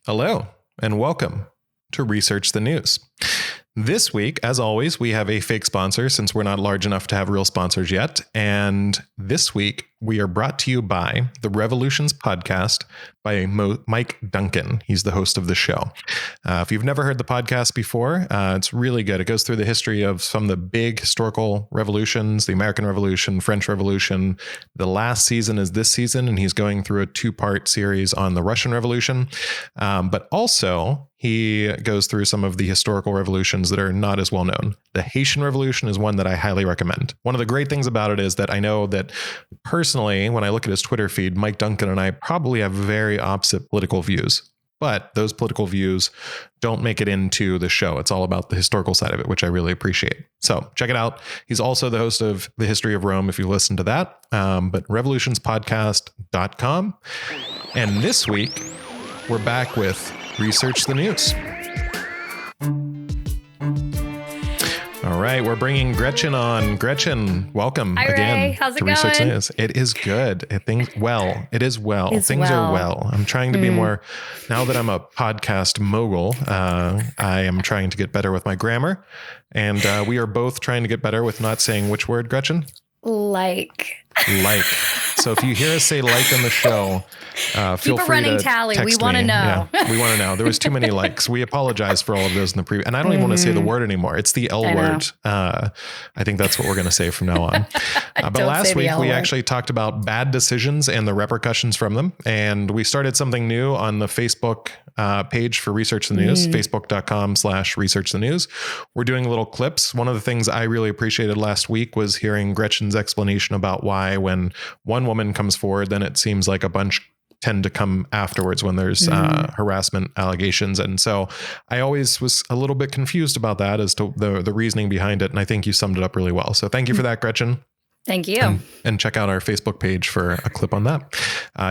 Hello, and welcome to Research the News. This week, as always, we have a fake sponsor since we're not large enough to have real sponsors yet. And this week, we are brought to you by the Revolutions podcast by Mike Duncan. He's the host of the show. If you've never heard the podcast before, it's really good. It goes through the history of some of the big historical revolutions, the American Revolution, French Revolution. The last season is this season, and he's going through a 2-part series on the Russian Revolution. But also, he goes through some of the historical revolutions that are not as well known. The Haitian Revolution is one that I highly recommend. One of the great things about it is that I know that personally, when I look at his Twitter feed, Mike Duncan and I probably have very opposite political views. But those political views don't make it into the show. It's all about the historical side of it, which I really appreciate. So check it out. He's also the host of The History of Rome, if you listen to that. But revolutionspodcast.com. And this week, we're back with Research the News. All right, we're bringing Gretchen on. Gretchen, welcome again to Research the News. It is good. It is well. Things are well. I'm trying to be more, now that I'm a podcast mogul, I am trying to get better with my grammar. And we are both trying to get better with not saying which word, Gretchen? Like. So if you hear us say like on the show, feel free running to tally. Text We want to know. Yeah, we want to know. There was too many likes. We apologize for all of those in the previous. And I don't even want to say the word anymore. It's the L word. I think that's what we're going to say from now on. But last week we actually talked about bad decisions and the repercussions from them. And we started something new on the Facebook page for Research the News, facebook.com/Research the News. We're doing little clips. One of the things I really appreciated last week was hearing Gretchen's explanation about why when one woman comes forward, then it seems like a bunch tend to come afterwards when there's harassment allegations. And so I always was a little bit confused about that as to the reasoning behind it. And I think you summed it up really well. So thank you for that, Gretchen. Thank you. And check out our Facebook page for a clip on that.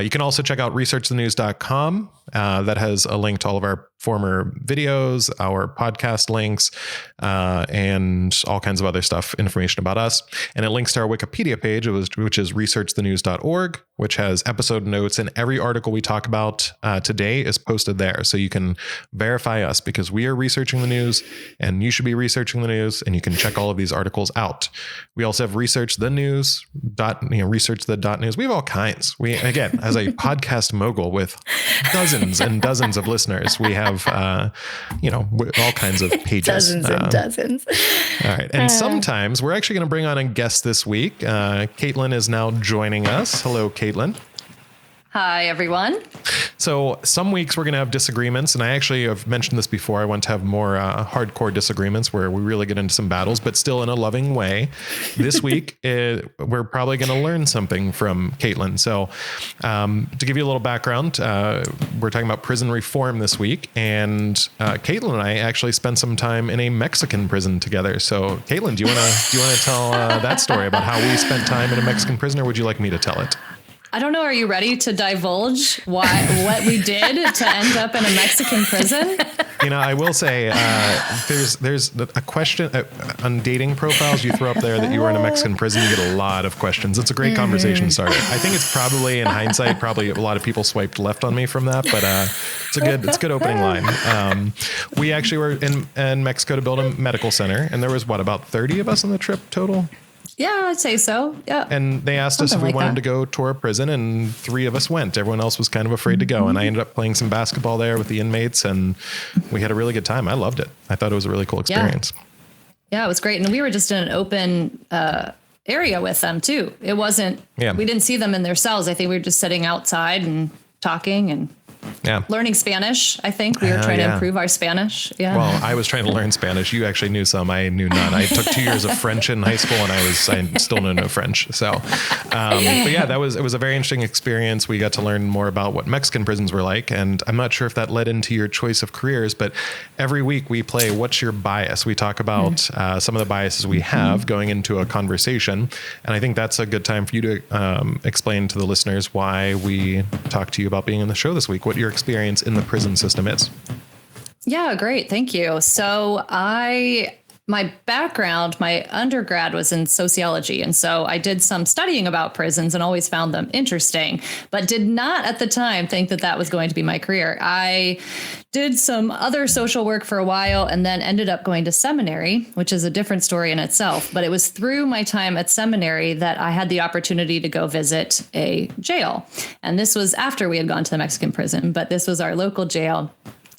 You can also check out researchthenews.com. That has a link to all of our former videos, our podcast links, and all kinds of other stuff, information about us. And it links to our Wikipedia page, which is researchthenews.org, which has episode notes, and every article we talk about today is posted there. So you can verify us because we are researching the news and you should be researching the news, and you can check all of these articles out. We also have research the news research the news. We have all kinds. We, again, as a podcast mogul with dozens and dozens of listeners, we have, all kinds of pages. Dozens and dozens. All right. And sometimes we're actually going to bring on a guest this week. Caitlin is now joining us. Hello, Caitlin. Hi, everyone. So some weeks we're going to have disagreements. And I actually have mentioned this before. I want to have more hardcore disagreements where we really get into some battles, but still in a loving way. This week, we're probably going to learn something from Caitlin. So to give you a little background, we're talking about prison reform this week. And Caitlin and I actually spent some time in a Mexican prison together. So Caitlin, do you want to tell that story about how we spent time in a Mexican prison, or would you like me to tell it? I don't know. Are you ready to divulge what we did to end up in a Mexican prison? I will say there's a question on dating profiles you throw up there that you were in a Mexican prison. You get a lot of questions. It's a great conversation starter. I think it's probably, in hindsight, a lot of people swiped left on me from that, but it's a good opening line. We actually were in Mexico to build a medical center, and there was about 30 of us on the trip total. Yeah, I'd say so. Yeah. And they asked us if we wanted to go tour a prison, and 3 of us went. Everyone else was kind of afraid to go. And I ended up playing some basketball there with the inmates, and we had a really good time. I loved it. I thought it was a really cool experience. Yeah, it was great. And we were just in an open area with them too. It wasn't, we didn't see them in their cells. I think we were just sitting outside and talking and learning Spanish. I think we were trying to improve our Spanish. Yeah. Well, I was trying to learn Spanish. You actually knew some. I knew none. I took 2 years of French in high school, and I still know no French. So, but yeah, it was a very interesting experience. We got to learn more about what Mexican prisons were like, and I'm not sure if that led into your choice of careers. But every week we play "What's Your Bias?" We talk about some of the biases we have going into a conversation, and I think that's a good time for you to explain to the listeners why we talked to you about being on the show this week. What your experience in the prison system is. Yeah, great. Thank you. So my background, my undergrad was in sociology. And so I did some studying about prisons and always found them interesting, but did not at the time think that that was going to be my career. I did some other social work for a while and then ended up going to seminary, which is a different story in itself. But it was through my time at seminary that I had the opportunity to go visit a jail. And this was after we had gone to the Mexican prison, but this was our local jail.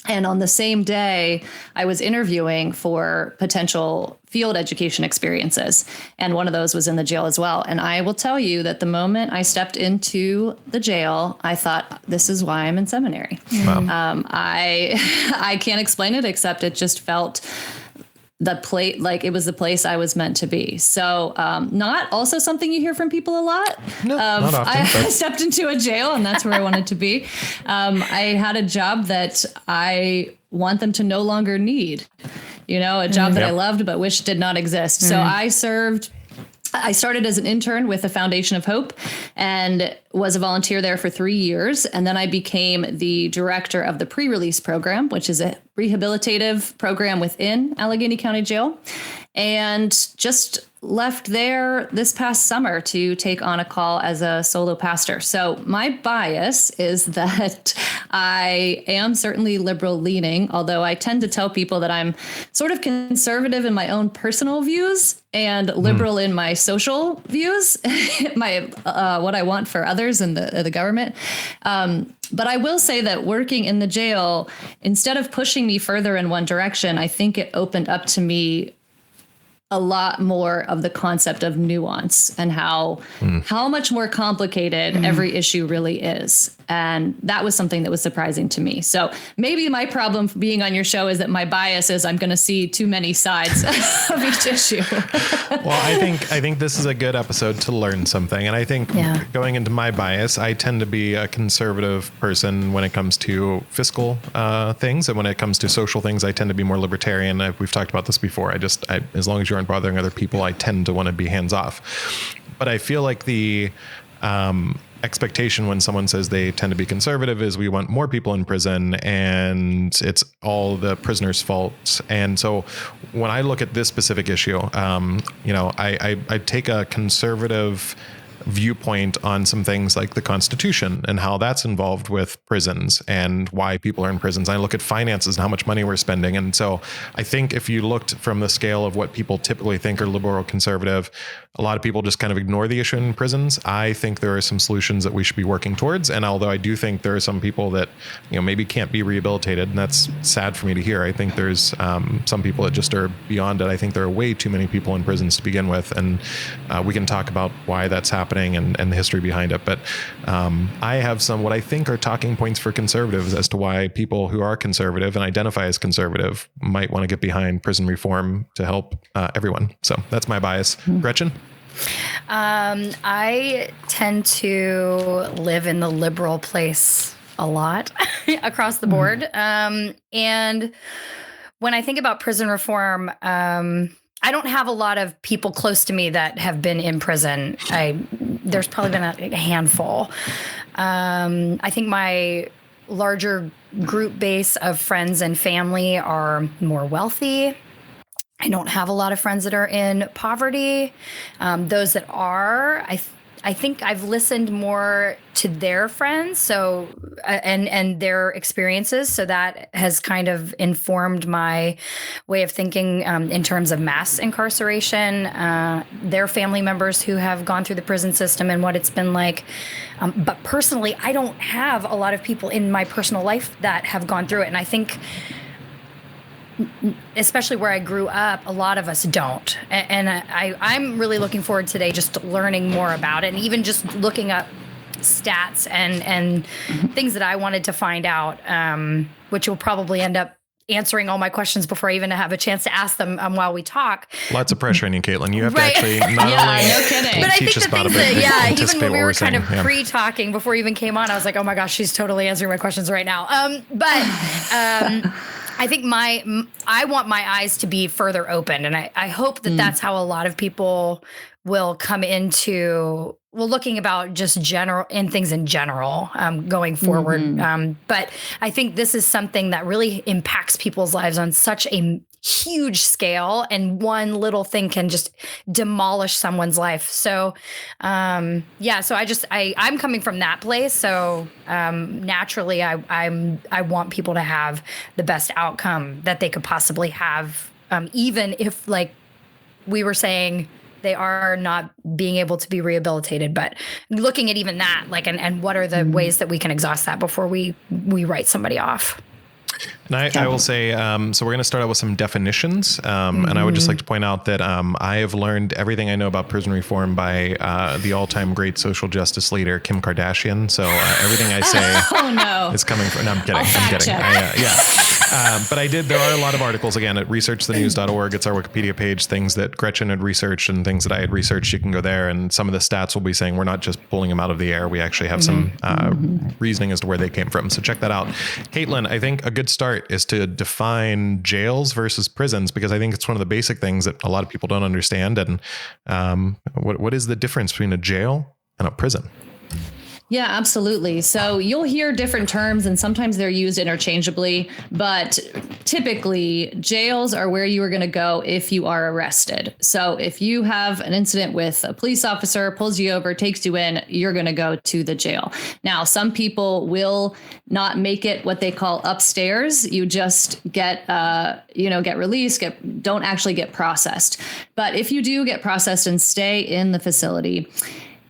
And on the same day, I was interviewing for potential field education experiences. And one of those was in the jail as well. And I will tell you that the moment I stepped into the jail, I thought, this is why I'm in seminary. Wow. I can't explain it, except it just felt like it was the place I was meant to be. So not also something you hear from people a lot. No, not often, I stepped into a jail and that's where I wanted to be. I had a job that I want them to no longer need, a job that I loved but wish did not exist. So I started as an intern with the Foundation of Hope and was a volunteer there for 3 years. And then I became the director of the pre-release program, which is a rehabilitative program within Allegheny County Jail. And just left there this past summer to take on a call as a solo pastor. So my bias is that I am certainly liberal leaning, although I tend to tell people that I'm sort of conservative in my own personal views and liberal in my social views, what I want for others and the government. But I will say that working in the jail, instead of pushing me further in one direction, I think it opened up to me a lot more of the concept of nuance and how much more complicated every issue really is. And that was something that was surprising to me. So maybe my problem for being on your show is that my bias is I'm going to see too many sides of each issue. Well, I think this is a good episode to learn something. And I think going into my bias, I tend to be a conservative person when it comes to fiscal things. And when it comes to social things, I tend to be more libertarian. We've talked about this before. As long as you aren't bothering other people, I tend to want to be hands off. But I feel like the expectation when someone says they tend to be conservative is we want more people in prison and it's all the prisoner's fault. And so when I look at this specific issue, I take a conservative viewpoint on some things like the Constitution and how that's involved with prisons and why people are in prisons. I look at finances and how much money we're spending. And so I think if you looked from the scale of what people typically think are liberal or conservative, a lot of people just kind of ignore the issue in prisons. I think there are some solutions that we should be working towards. And although I do think there are some people that, maybe can't be rehabilitated, and that's sad for me to hear. I think there's some people that just are beyond it. I think there are way too many people in prisons to begin with. And we can talk about why that's happening and the history behind it. But I have some what I think are talking points for conservatives as to why people who are conservative and identify as conservative might want to get behind prison reform to help everyone. So that's my bias. Gretchen? I tend to live in the liberal place a lot across the board. And when I think about prison reform, I don't have a lot of people close to me that have been in prison. There's probably been a handful. I think my larger group base of friends and family are more wealthy. I don't have a lot of friends that are in poverty. Those that are, I think I've listened more to their friends, so and their experiences. So that has kind of informed my way of thinking in terms of mass incarceration. Their family members who have gone through the prison system and what it's been like. But personally, I don't have a lot of people in my personal life that have gone through it, and I think, especially where I grew up, a lot of us don't. And I'm really looking forward today just to learning more about it, and even just looking up stats and things that I wanted to find out, which will probably end up answering all my questions before I even have a chance to ask them while we talk. Lots of pressure on you, Caitlin. You have to actually not only no kidding. But I think teach us the about things it, that, even when we were kind of saying. pre-talking before you even came on, I was like, oh my gosh, she's totally answering my questions right now. I think I want my eyes to be further open. And I hope that that's how a lot of people will come into, looking about just things in general going forward. But I think this is something that really impacts people's lives on such a huge scale, and one little thing can just demolish someone's life. So, so I'm coming from that place. So, naturally I want people to have the best outcome that they could possibly have. Even if, like we were saying, they are not being able to be rehabilitated, but looking at even that, like, and what are the ways that we can exhaust that before we write somebody off. And I will say, so we're going to start out with some definitions. And I would just like to point out that I have learned everything I know about prison reform by the all-time great social justice leader, Kim Kardashian. So everything I say is coming from, no, I'm kidding. But there are a lot of articles, again, at researchthenews.org. It's our Wikipedia page, things that Gretchen had researched and things that I had researched. You can go there, and some of the stats will be saying we're not just pulling them out of the air. We actually have some reasoning as to where they came from. So check that out. Caitlin, I think a good start is to define jails versus prisons, because I think it's one of the basic things that a lot of people don't understand. And what is the difference between a jail and a prison? Yeah, absolutely. So you'll hear different terms, and sometimes they're used interchangeably, but typically jails are where you are going to go if you are arrested. So if you have an incident with a police officer, pulls you over, takes you in, you're going to go to the jail. Now, some people will not make it what they call upstairs. You just get released, don't actually get processed. But if you do get processed and stay in the facility,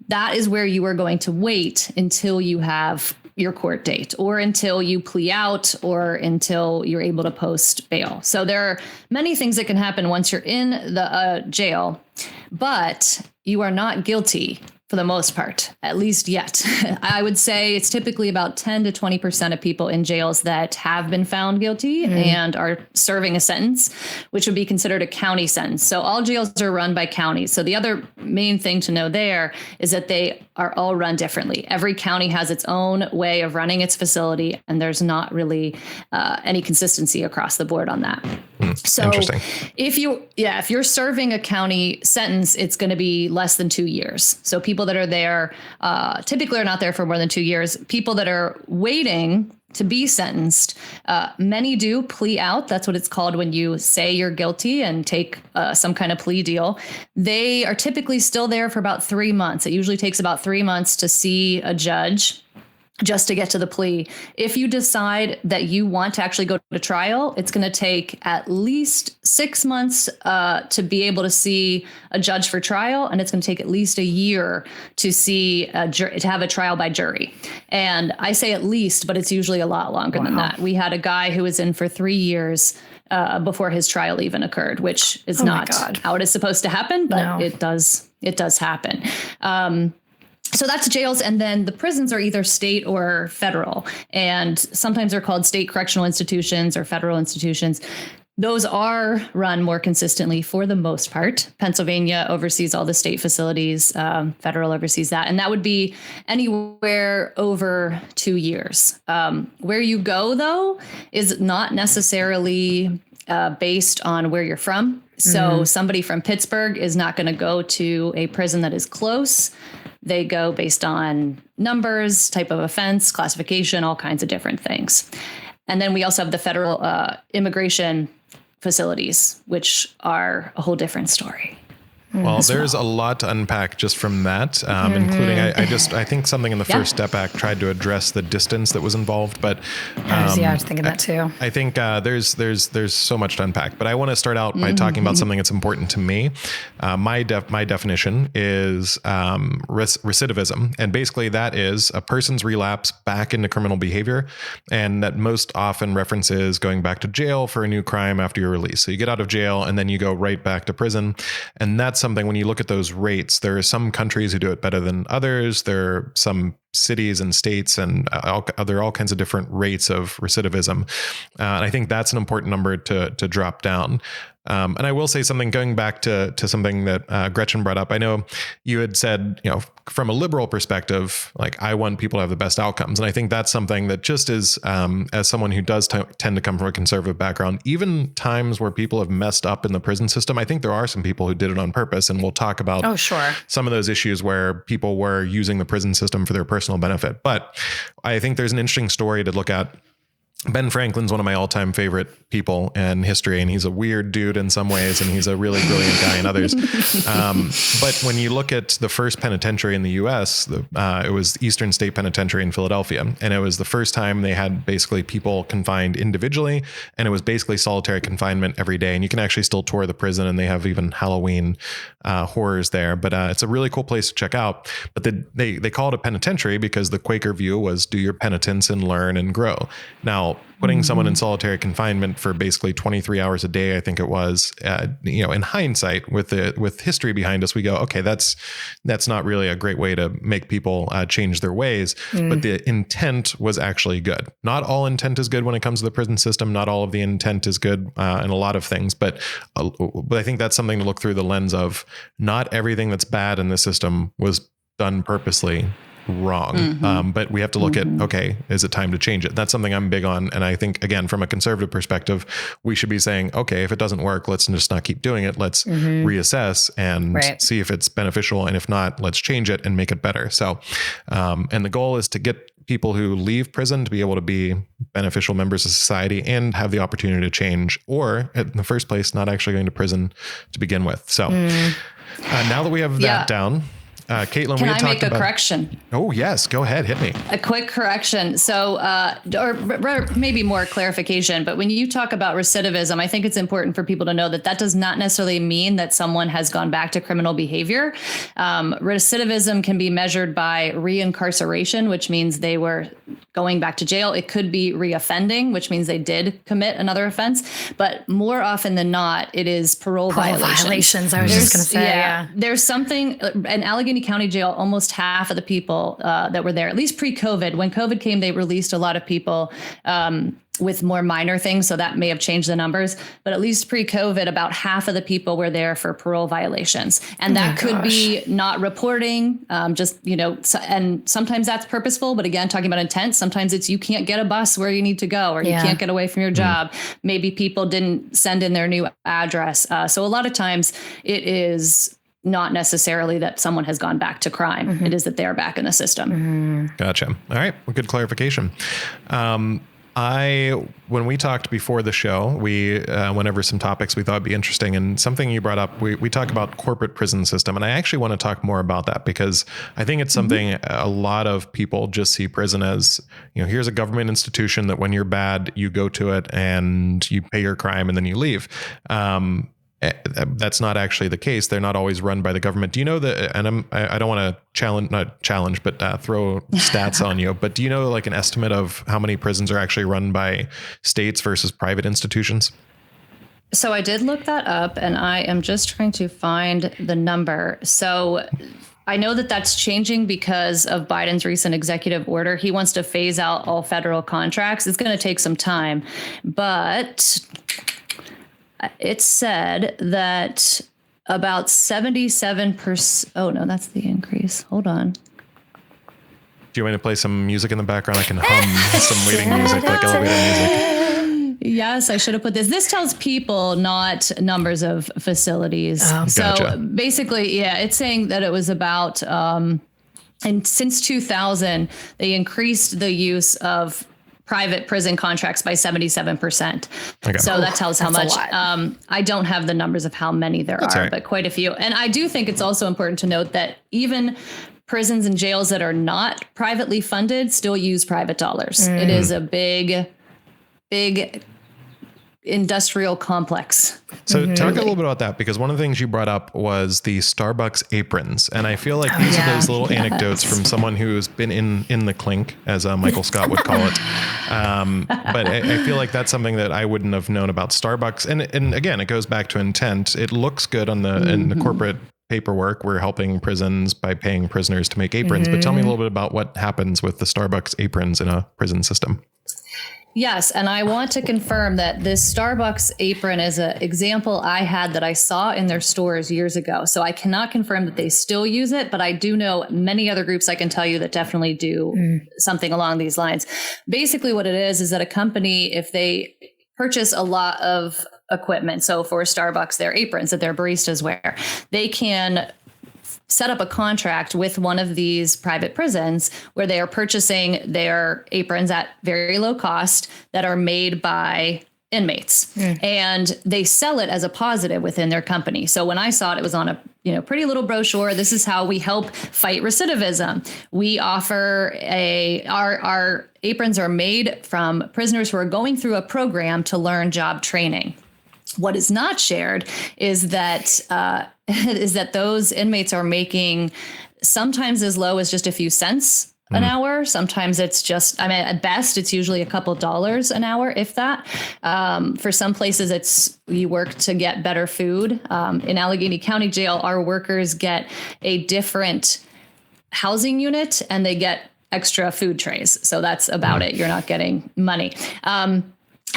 that is where you are going to wait until you have your court date, or until you plea out, or until you're able to post bail. So there are many things that can happen once you're in the jail, but you are not guilty for the most part, at least yet. I would say it's typically about 10 to 20% of people in jails that have been found guilty and are serving a sentence, which would be considered a county sentence. So all jails are run by counties. So the other main thing to know there is that they are all run differently. Every county has its own way of running its facility, and there's not really any consistency across the board on that. So if you're serving a county sentence, it's going to be less than 2 years. So people that are there typically are not there for more than 2 years. People that are waiting to be sentenced, many do plea out. That's what it's called when you say you're guilty and take some kind of plea deal. They are typically still there for about 3 months. It usually takes about 3 months to see a judge just to get to the plea. If you decide that you want to actually go to trial, it's going to take at least 6 months to be able to see a judge for trial, and it's going to take at least a year to see to have a trial by jury. And I say at least, but it's usually a lot longer than that. We had a guy who was in for 3 years before his trial even occurred, which is not how it is supposed to happen, but it does happen. So that's jails. And then the prisons are either state or federal. And sometimes they're called state correctional institutions or federal institutions. Those are run more consistently for the most part. Pennsylvania oversees all the state facilities. Federal oversees that. And that would be anywhere over 2 years. Where you go, though, is not necessarily based on where you're from. So somebody from Pittsburgh is not going to go to a prison that is close. They go based on numbers, type of offense, classification, all kinds of different things. And then we also have the federal immigration facilities, which are a whole different story. Well, there's a lot to unpack just from that, including I think something in the First Step Act tried to address the distance that was involved, but I was thinking that too. I think there's so much to unpack, but I want to start out by talking about something that's important to me. My definition is recidivism, and basically that is a person's relapse back into criminal behavior, and that most often references going back to jail for a new crime after you're released. So you get out of jail and then you go right back to prison, and that's something when you look at those rates, there are some countries who do it better than others. There are some cities and states and there are all kinds of different rates of recidivism. And I think that's an important number to drop down. And I will say something going back to something that Gretchen brought up. I know you had said, from a liberal perspective, like I want people to have the best outcomes. And I think that's something that just is, as someone who does tend to come from a conservative background, even times where people have messed up in the prison system, I think there are some people who did it on purpose. And we'll talk about some of those issues where people were using the prison system for their personal benefit. But I think there's an interesting story to look at Ben Franklin's one of my all-time favorite people in history, and he's a weird dude in some ways, and he's a really brilliant guy in others. But when you look at the first penitentiary in the U.S., it was Eastern State Penitentiary in Philadelphia, and it was the first time they had basically people confined individually, and it was basically solitary confinement every day. And you can actually still tour the prison, and they have even Halloween horrors there. But it's a really cool place to check out. But they call it a penitentiary because the Quaker view was do your penitence and learn and grow. Now, putting someone in solitary confinement for basically 23 hours a day, I think it was, in hindsight, with history behind us, we go, okay, that's not really a great way to make people change their ways. But the intent was actually good. Not all intent is good when it comes to the prison system. Not all of the intent is good in a lot of things. But I think that's something to look through the lens of not everything that's bad in the system was done purposely wrong. But we have to look at, okay, is it time to change it? That's something I'm big on. And I think, again, from a conservative perspective, we should be saying, okay, if it doesn't work, let's just not keep doing it. Let's reassess and see if it's beneficial. And if not, let's change it and make it better. So, and the goal is to get people who leave prison to be able to be beneficial members of society and have the opportunity to change, or in the first place, not actually going to prison to begin with. So now that we have that down, Caitlin, can I make a correction? Oh, yes. Go ahead. Hit me. A quick correction. So, or maybe more clarification, but when you talk about recidivism, I think it's important for people to know that does not necessarily mean that someone has gone back to criminal behavior. Recidivism can be measured by reincarceration, which means they were going back to jail. It could be reoffending, which means they did commit another offense. But more often than not, it is parole violations. I was just going to say, There's something in Allegheny County Jail, almost half of the people that were there, at least pre-COVID. When COVID came, they released a lot of people with more minor things. So that may have changed the numbers. But at least pre-COVID, about half of the people were there for parole violations. And that could be not reporting, and sometimes that's purposeful. But again, talking about intent, sometimes it's you can't get a bus where you need to go, or you can't get away from your job. Maybe people didn't send in their new address. So a lot of times it is not necessarily that someone has gone back to crime. It is that they're back in the system. Gotcha. All right. Well, good clarification. When we talked before the show, we went over some topics we thought would be interesting, and something you brought up, we talk about corporate prison system. And I actually want to talk more about that because I think it's something a lot of people just see prison as, here's a government institution that when you're bad, you go to it and you pay your crime and then you leave. That's not actually the case. They're not always run by the government. Do you know that? And I don't want to throw stats on you, but do you know like an estimate of how many prisons are actually run by states versus private institutions? So I did look that up, and I am just trying to find the number. So I know that that's changing because of Biden's recent executive order. He wants to phase out all federal contracts. It's going to take some time, but it said that about 77%. Oh, no, that's the increase. Hold on. Do you want me to play some music in the background? I can hum some waiting music, like elevator music. Yes, I should have put this. This tells people, not numbers of facilities. So basically, it's saying that it was about, and since 2000, they increased the use of private prison contracts by 77%. Okay. So that tells how much. I don't have the numbers of how many there are, but quite a few. And I do think it's also important to note that even prisons and jails that are not privately funded still use private dollars. It is a big industrial complex. So talk a little bit about that, because one of the things you brought up was the Starbucks aprons. And I feel like these are those little anecdotes from someone who's been in the clink, as Michael Scott would call it. But I feel like that's something that I wouldn't have known about Starbucks. And again, it goes back to intent. It looks good in the corporate paperwork. We're helping prisons by paying prisoners to make aprons. But tell me a little bit about what happens with the Starbucks aprons in a prison system. Yes. And I want to confirm that this Starbucks apron is an example I had that I saw in their stores years ago. So I cannot confirm that they still use it, but I do know many other groups I can tell you that definitely do something along these lines. Basically what it is that a company, if they purchase a lot of equipment, so for Starbucks, their aprons that their baristas wear, they can set up a contract with one of these private prisons where they are purchasing their aprons at very low cost that are made by inmates, and they sell it as a positive within their company. So when I saw it, it was on a pretty little brochure. This is how we help fight recidivism. We offer our aprons are made from prisoners who are going through a program to learn job training. What is not shared is that those inmates are making sometimes as low as just a few cents an hour. Sometimes it's just, at best, it's usually a couple dollars an hour, if that. For some places, you work to get better food. In Allegheny County Jail, our workers get a different housing unit and they get extra food trays. So that's about it. You're not getting money. And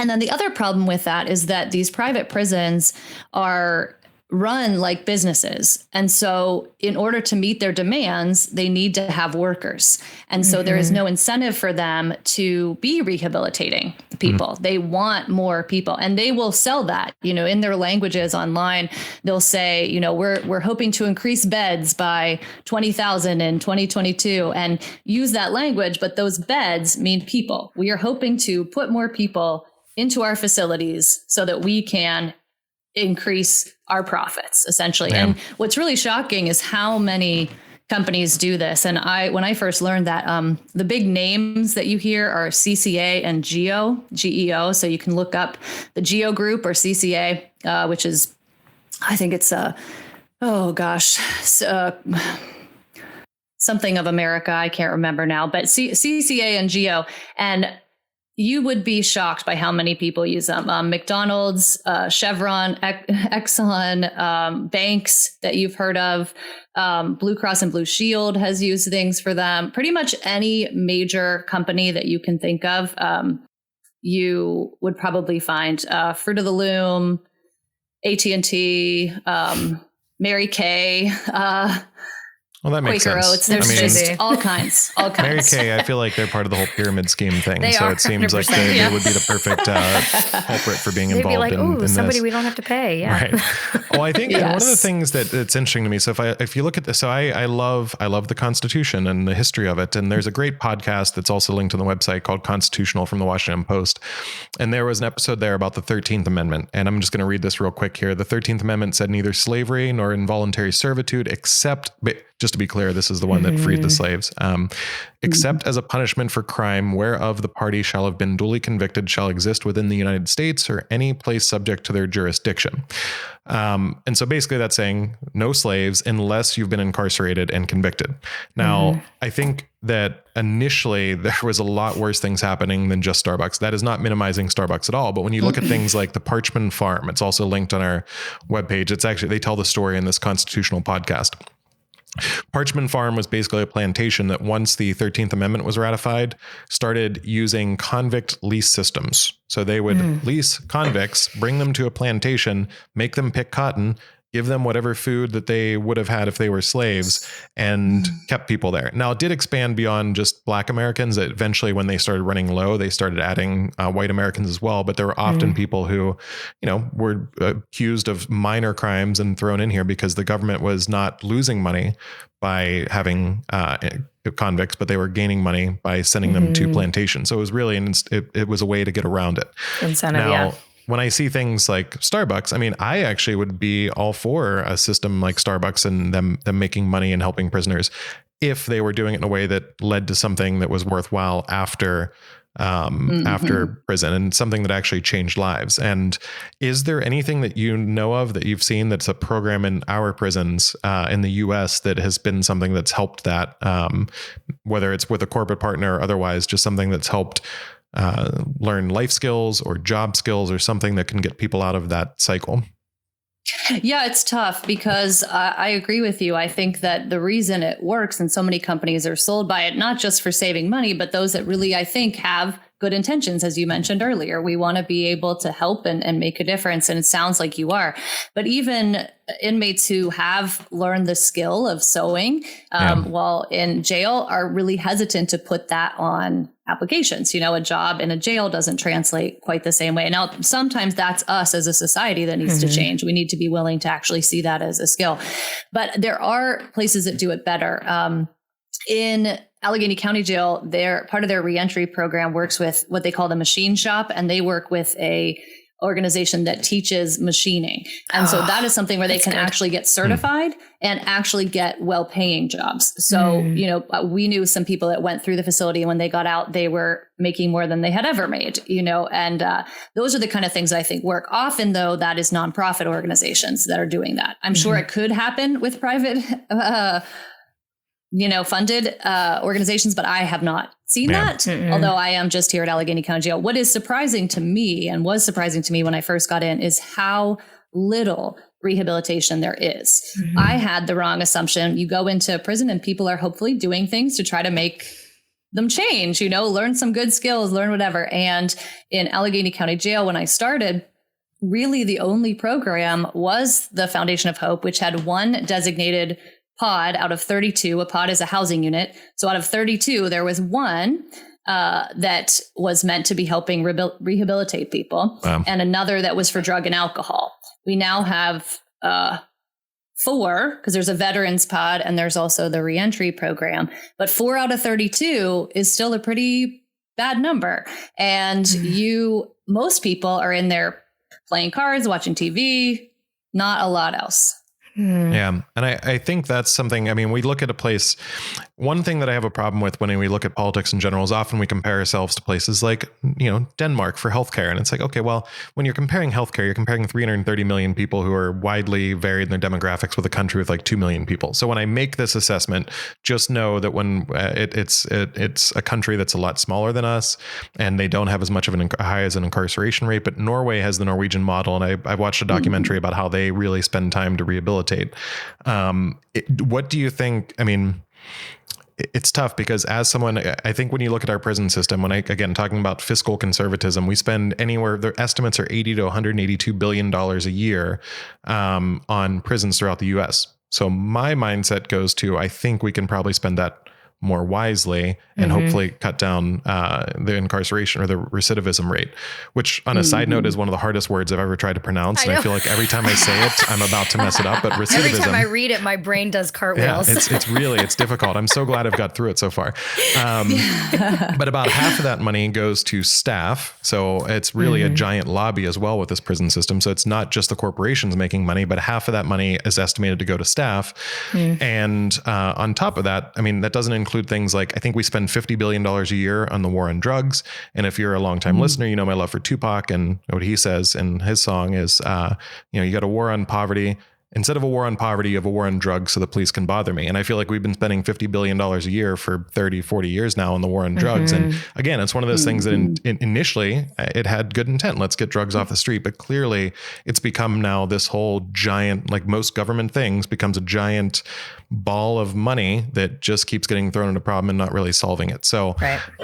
then the other problem with that is that these private prisons are run like businesses. And so in order to meet their demands, they need to have workers. And so there is no incentive for them to be rehabilitating people. They want more people, and they will sell that, in their languages online. They'll say, we're hoping to increase beds by 20,000 in 2022 and use that language. But those beds mean people. We are hoping to put more people into our facilities so that we can increase our profits, essentially. Yeah. And what's really shocking is how many companies do this. And when I first learned that, the big names that you hear are CCA and GEO. So you can look up the GEO group or CCA, which is, I think it's something of America. I can't remember now, but CCA and GEO. And you would be shocked by how many people use them. McDonald's, Chevron, Exxon, banks that you've heard of. Blue Cross and Blue Shield has used things for them. Pretty much any major company that you can think of, you would probably find Fruit of the Loom, AT&T, Mary Kay, well, that makes Quaker sense. Oats. There's just all kinds. Mary Kay, I feel like they're part of the whole pyramid scheme thing. So it seems like they would be the perfect culprit for being involved like, in this. Somebody we don't have to pay. Yeah. Right. Well, I think one of the things that's interesting to me. So if you look at this, so I love the Constitution and the history of it. And there's a great podcast that's also linked on the website called Constitutional from the Washington Post. And there was an episode there about the 13th Amendment. And I'm just going to read this real quick here. The 13th Amendment said neither slavery nor involuntary servitude except, just to be clear, this is the one that freed the slaves, except as a punishment for crime whereof the party shall have been duly convicted shall exist within the United States or any place subject to their jurisdiction. And so basically that's saying no slaves unless you've been incarcerated and convicted. Now, I think that initially there was a lot worse things happening than just Starbucks. That is not minimizing Starbucks at all. But when you look at things like the Parchman Farm, it's also linked on our webpage. It's actually, they tell the story in this Constitutional podcast. Parchman Farm was basically a plantation that once the 13th Amendment was ratified, started using convict lease systems. So they would lease convicts, bring them to a plantation, make them pick cotton, give them whatever food that they would have had if they were slaves, and kept people there. Now, it did expand beyond just Black Americans. Eventually, when they started running low, they started adding white Americans as well. But there were often people who, were accused of minor crimes and thrown in here because the government was not losing money by having convicts, but they were gaining money by sending them to plantations. So it was really, it was a way to get around it. Incentive, when I see things like Starbucks, I actually would be all for a system like Starbucks and them making money and helping prisoners if they were doing it in a way that led to something that was worthwhile after prison and something that actually changed lives. And is there anything that you know of that you've seen that's a program in our prisons in the US that has been something that's helped that, whether it's with a corporate partner or otherwise, just something that's helped learn life skills or job skills or something that can get people out of that cycle? Yeah, it's tough because I agree with you. I think that the reason it works and so many companies are sold by it, not just for saving money, but those that really, I think, have good intentions, as you mentioned earlier. We want to be able to help and make a difference. And it sounds like you are. But even inmates who have learned the skill of sewing while in jail are really hesitant to put that on applications. A job in a jail doesn't translate quite the same way. Now, sometimes that's us as a society that needs to change. We need to be willing to actually see that as a skill. But there are places that do it better. In Allegheny County Jail, part of their reentry program works with what they call the machine shop, and they work with a organization that teaches machining. And so that is something where they can actually get certified and actually get well-paying jobs. So, we knew some people that went through the facility, and when they got out, they were making more than they had ever made, and those are the kind of things that I think work. Often, though, that is nonprofit organizations that are doing that. I'm sure it could happen with private funded organizations, but I have not seen that. Although I am just here at Allegheny County Jail. What is surprising to me, and was surprising to me when I first got in, is how little rehabilitation there is. I had the wrong assumption. You go into a prison and people are hopefully doing things to try to make them change, learn some good skills, learn whatever. And in Allegheny County Jail, when I started, really the only program was the Foundation of Hope, which had one designated pod out of 32. A pod is a housing unit. So out of 32, there was one that was meant to be helping rehabilitate people, and another that was for drug and alcohol. We now have 4, because there's a veterans pod and there's also the reentry program. But 4 out of 32 is still a pretty bad number. And most people are in there playing cards, watching TV, not a lot else. Yeah. And I think that's something, we look at a place, one thing that I have a problem with when we look at politics in general is often we compare ourselves to places like, Denmark for healthcare. And it's like, okay, well, when you're comparing healthcare, you're comparing 330 million people who are widely varied in their demographics with a country with like 2 million people. So when I make this assessment, just know that when it's a country that's a lot smaller than us, and they don't have as much of high as an incarceration rate, but Norway has the Norwegian model. And I watched a documentary about how they really spend time to rehabilitate. What do you think? It's tough because as someone, I think when you look at our prison system, again, talking about fiscal conservatism, we spend anywhere, their estimates are $80 to $182 billion a year on prisons throughout the US. So my mindset goes to, I think we can probably spend that more wisely and hopefully cut down the incarceration or the recidivism rate, which on a side note is one of the hardest words I've ever tried to pronounce. And I feel like every time I say it, I'm about to mess it up. But recidivism. Every time I read it, my brain does cartwheels. Yeah, it's difficult. I'm so glad I've got through it so far. But about half of that money goes to staff. So it's really a giant lobby as well with this prison system. So it's not just the corporations making money, but half of that money is estimated to go to staff. And on top of that, that doesn't include things like, I think we spend $50 billion a year on the war on drugs. And if you're a longtime listener, you know my love for Tupac, and what he says in his song is, you got a war on poverty. Instead of a war on poverty, you have a war on drugs so the police can bother me. And I feel like we've been spending $50 billion a year for 30, 40 years now on the war on drugs. And again, it's one of those things that initially it had good intent. Let's get drugs off the street. But clearly it's become now this whole giant, like most government things, becomes a giant ball of money that just keeps getting thrown at a problem and not really solving it. So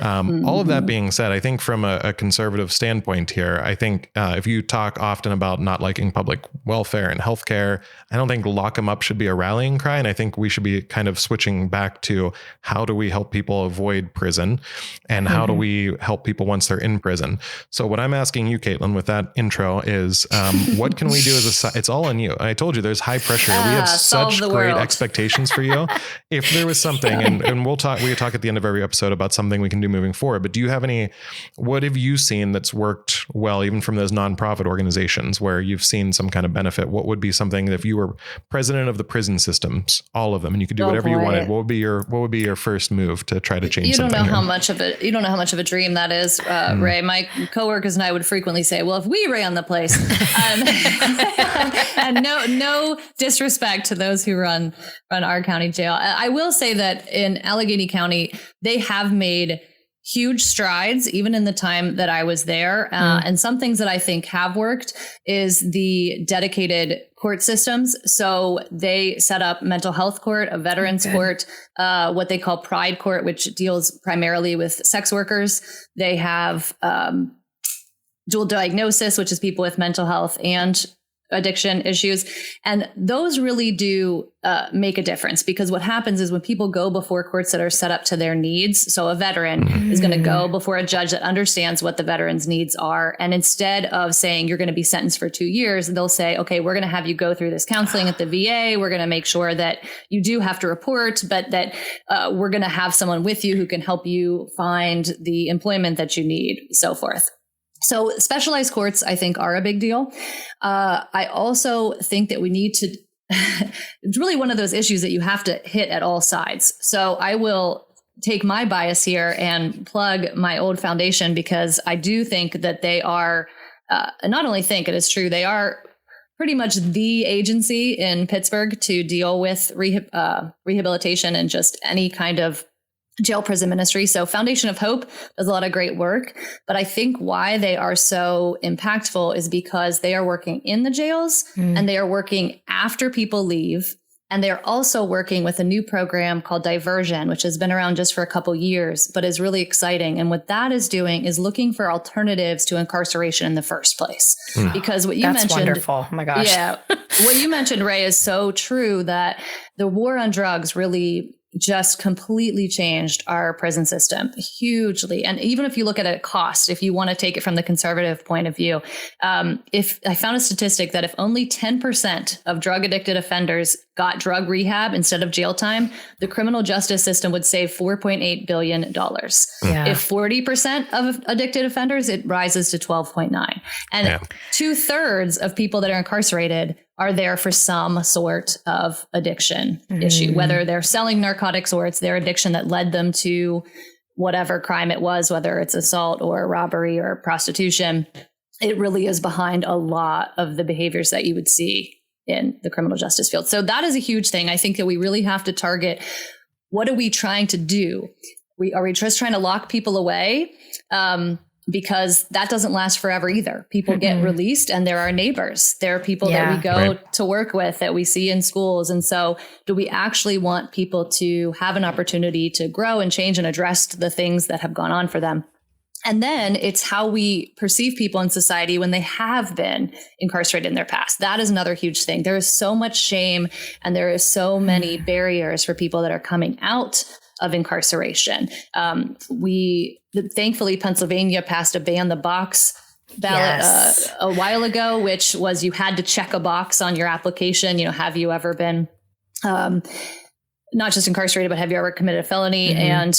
all of that being said, I think from a conservative standpoint here, I think if you talk often about not liking public welfare and healthcare, I don't think lock them up should be a rallying cry. And I think we should be kind of switching back to how do we help people avoid prison, and how do we help people once they're in prison? So what I'm asking you, Caitlin, with that intro is what can we do as a, it's all on you. I told you there's high pressure. We have such great expectations for you. If there was something, and we talk at the end of every episode about something we can do moving forward, but do you have what have you seen that's worked well, even from those nonprofit organizations where you've seen some kind of benefit? What would be something that if you were president of the prison systems, all of them, and you could do whatever you wanted, what would be your first move to try to change something? You don't know how much of a dream that is, Ray. My coworkers and I would frequently say, well, if we ran the place, and no disrespect to those who run our county jail. I will say that in Allegheny County, they have made huge strides, even in the time that I was there. And some things that I think have worked is the dedicated court systems. So they set up mental health court, a veterans court, what they call Pride Court, which deals primarily with sex workers. They have dual diagnosis, which is people with mental health and addiction issues. And those really do make a difference, because what happens is when people go before courts that are set up to their needs, so a veteran is going to go before a judge that understands what the veteran's needs are. And instead of saying you're going to be sentenced for 2 years, they'll say, okay, we're going to have you go through this counseling at the VA. We're going to make sure that you do have to report, but that we're going to have someone with you who can help you find the employment that you need, so forth. So specialized courts, I think, are a big deal. I also think that we need to, it's really one of those issues that you have to hit at all sides. So I will take my bias here and plug my old foundation, because I do think that they are, not only think it is true, they are pretty much the agency in Pittsburgh to deal with rehabilitation and just any kind of jail prison ministry. So Foundation of Hope does a lot of great work, but I think why they are so impactful is because they are working in the jails and they are working after people leave. And they're also working with a new program called Diversion, which has been around just for a couple years, but is really exciting. And what that is doing is looking for alternatives to incarceration in the first place. Because what you mentioned, wonderful. Oh my gosh. Yeah. What you mentioned, Ray, is so true, that the war on drugs really just completely changed our prison system hugely. And even if you look at a cost, if you want to take it from the conservative point of view, if I found a statistic that if only 10% of drug addicted offenders got drug rehab instead of jail time, the criminal justice system would save $4.8 billion. If 40% of addicted offenders, it rises to 12.9. And 2/3 of people that are incarcerated are there for some sort of addiction issue, whether they're selling narcotics or it's their addiction that led them to whatever crime it was, whether it's assault or robbery or prostitution. It really is behind a lot of the behaviors that you would see in the criminal justice field. So that is a huge thing. I think that we really have to target, what are we trying to do? Are we just trying to lock people away? Because that doesn't last forever either. People get released and there are neighbors. There are people that we go to work with, that we see in schools. And so do we actually want people to have an opportunity to grow and change and address the things that have gone on for them? And then it's how we perceive people in society when they have been incarcerated in their past. That is another huge thing. There is so much shame and there is so many barriers for people that are coming out of incarceration. Thankfully, Pennsylvania passed a ban the box ballot a while ago, which was you had to check a box on your application. You know, have you ever been not just incarcerated, but have you ever committed a felony? And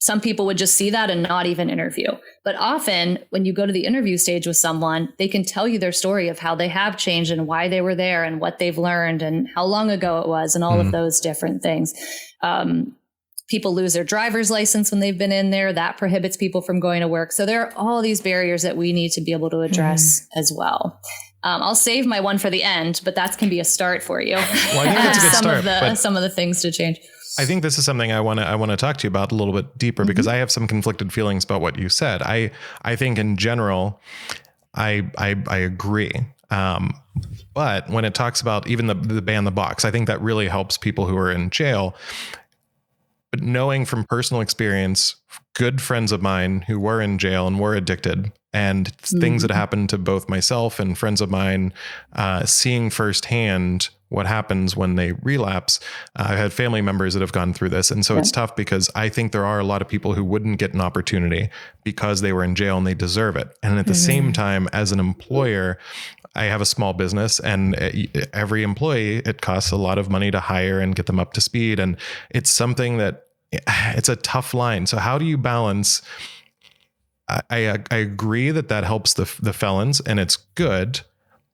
some people would just see that and not even interview. But often when you go to the interview stage with someone, they can tell you their story of how they have changed and why they were there and what they've learned and how long ago it was and all of those different things. People lose their driver's license when they've been in there. That prohibits people from going to work. So there are all these barriers that we need to be able to address as well. I'll save my one for the end, but that can be a start for you. Well, I think that's a good start. Some of the things to change. I think this is something I want to talk to you about a little bit deeper, because I have some conflicted feelings about what you said. I think in general, I agree. But when it talks about even the ban the box, I think that really helps people who are in jail. But knowing from personal experience, good friends of mine who were in jail and were addicted, and things that happened to both myself and friends of mine, seeing firsthand what happens when they relapse. I've had family members that have gone through this. And so it's tough, because I think there are a lot of people who wouldn't get an opportunity because they were in jail and they deserve it. And at the same time, as an employer, I have a small business, and every employee, it costs a lot of money to hire and get them up to speed. And it's something that it's a tough line. So how do you balance? I agree that helps the felons and it's good,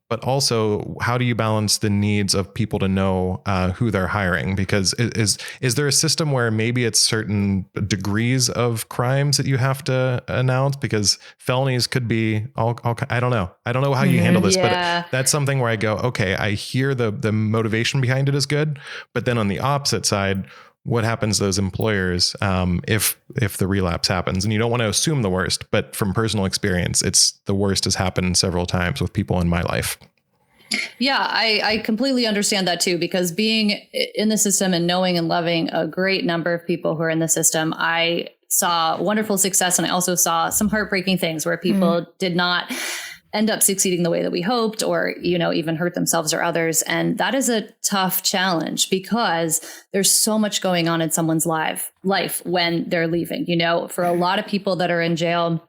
but also how do you balance the needs of people to know who they're hiring? Because is there a system where maybe it's certain degrees of crimes that you have to announce? Because felonies could be all I don't know. I don't know how you handle this, but that's something where I go, okay, I hear the motivation behind it is good, but then on the opposite side, what happens to those employers if the relapse happens? And you don't want to assume the worst, but from personal experience, it's the worst has happened several times with people in my life. Yeah, I completely understand that too, because being in the system and knowing and loving a great number of people who are in the system, I saw wonderful success. And I also saw some heartbreaking things where people did not end up succeeding the way that we hoped, or, even hurt themselves or others. And that is a tough challenge because there's so much going on in someone's life when they're leaving. For a lot of people that are in jail,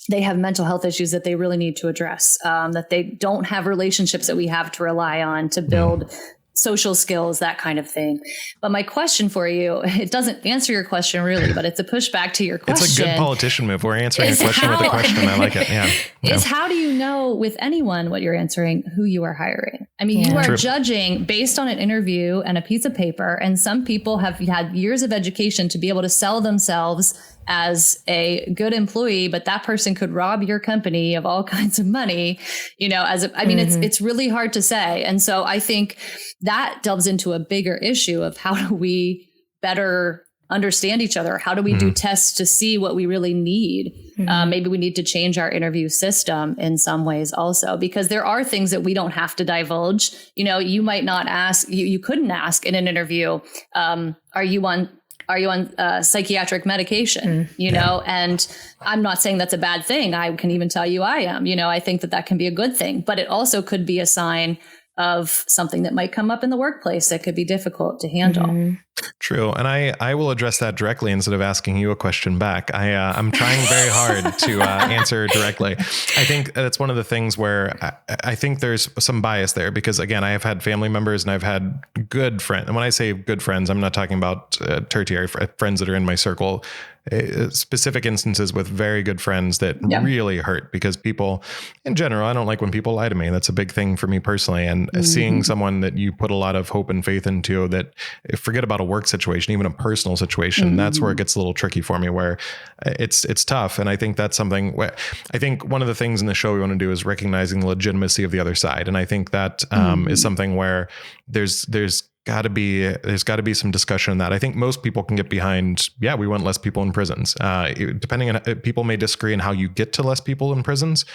they have mental health issues that they really need to address, that they don't have relationships that we have to rely on to build social skills, that kind of thing. But my question for you, it doesn't answer your question really, but it's a pushback to your question. It's a good politician move. We're answering a question with a question. I like it. Yeah. Is how do you know with anyone what you're answering, who you are hiring? I mean, you are judging based on an interview and a piece of paper. And some people have had years of education to be able to sell themselves as a good employee, but that person could rob your company of all kinds of money, it's really hard to say. And so I think that delves into a bigger issue of how do we better understand each other? How do we do tests to see what we really need? Maybe we need to change our interview system in some ways also, because there are things that we don't have to divulge. You might not ask, you couldn't ask in an interview, are you on psychiatric medication, and I'm not saying that's a bad thing. I can even tell you I am, I think that can be a good thing, but it also could be a sign of something that might come up in the workplace that could be difficult to handle. True. And I will address that directly instead of asking you a question back. I'm trying very hard to answer directly. I think that's one of the things where I think there's some bias there because, again, I have had family members and I've had good friends. And when I say good friends, I'm not talking about tertiary friends that are in my circle. Specific instances with very good friends that really hurt because people in general, I don't like when people lie to me. That's a big thing for me personally. And seeing someone that you put a lot of hope and faith into, that forget about a work situation, even a personal situation, that's where it gets a little tricky for me, where it's tough. And I think that's something where I think one of the things in the show we want to do is recognizing the legitimacy of the other side. And I think that is something where there's got to be some discussion on that. I think most people can get behind, we want less people in prisons. Depending on, people may disagree on how you get to less people in prisons,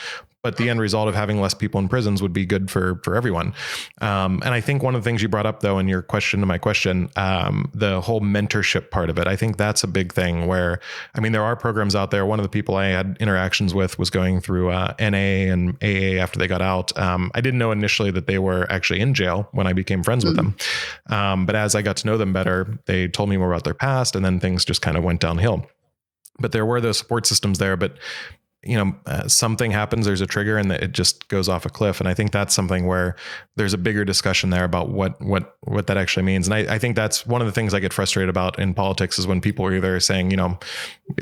but the end result of having less people in prisons would be good for everyone. And I think one of the things you brought up though, in your question to my question, the whole mentorship part of it, I think that's a big thing where, there are programs out there. One of the people I had interactions with was going through NA and AA after they got out. I didn't know initially that they were actually in jail when I became friends with them. But as I got to know them better, they told me more about their past, and then things just kind of went downhill. But there were those support systems there, but something happens, there's a trigger, and it just goes off a cliff. And I think that's something where there's a bigger discussion there about what that actually means. And I think that's one of the things I get frustrated about in politics is when people are either saying,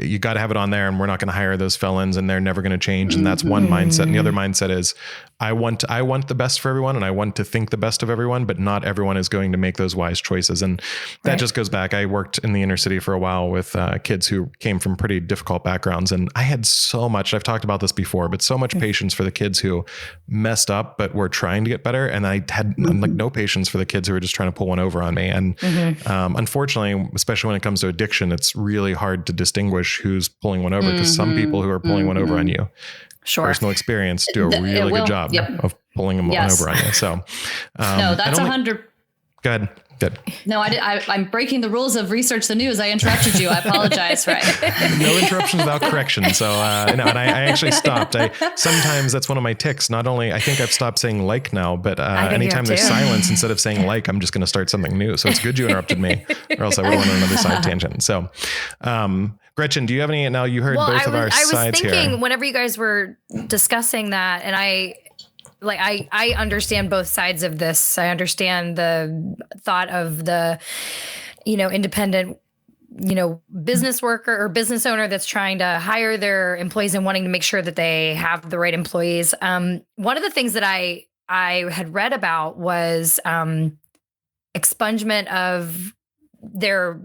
you got to have it on there and we're not going to hire those felons and they're never going to change. And that's one mindset. And the other mindset is I want the best for everyone and I want to think the best of everyone, but not everyone is going to make those wise choices. And that just goes back. I worked in the inner city for a while with kids who came from pretty difficult backgrounds. And I had so much, I've talked about this before, but so much patience for the kids who messed up, but were trying to get better. And I had like no patience for the kids who were just trying to pull one over on me. And unfortunately, especially when it comes to addiction, it's really hard to distinguish who's pulling one over because some people who are pulling one over on you, personal experience, do a really good job of pulling them over on you. So no, that's 100. Go ahead. Good. No, I'm breaking the rules of Research the News. I interrupted you. I apologize. Right. No interruptions without correction. So, and I actually stopped. Sometimes that's one of my tics. Not only, I think I've stopped saying like now, but anytime there's silence, instead of saying like, I'm just going to start something new. So it's good you interrupted me or else I would have went on another side tangent. So, Gretchen, do you have any, now you heard both of our sides here. I was thinking whenever you guys were discussing that, and I understand both sides of this. I understand the thought of the, independent, business worker or business owner that's trying to hire their employees and wanting to make sure that they have the right employees. One of the things that I had read about was expungement of their,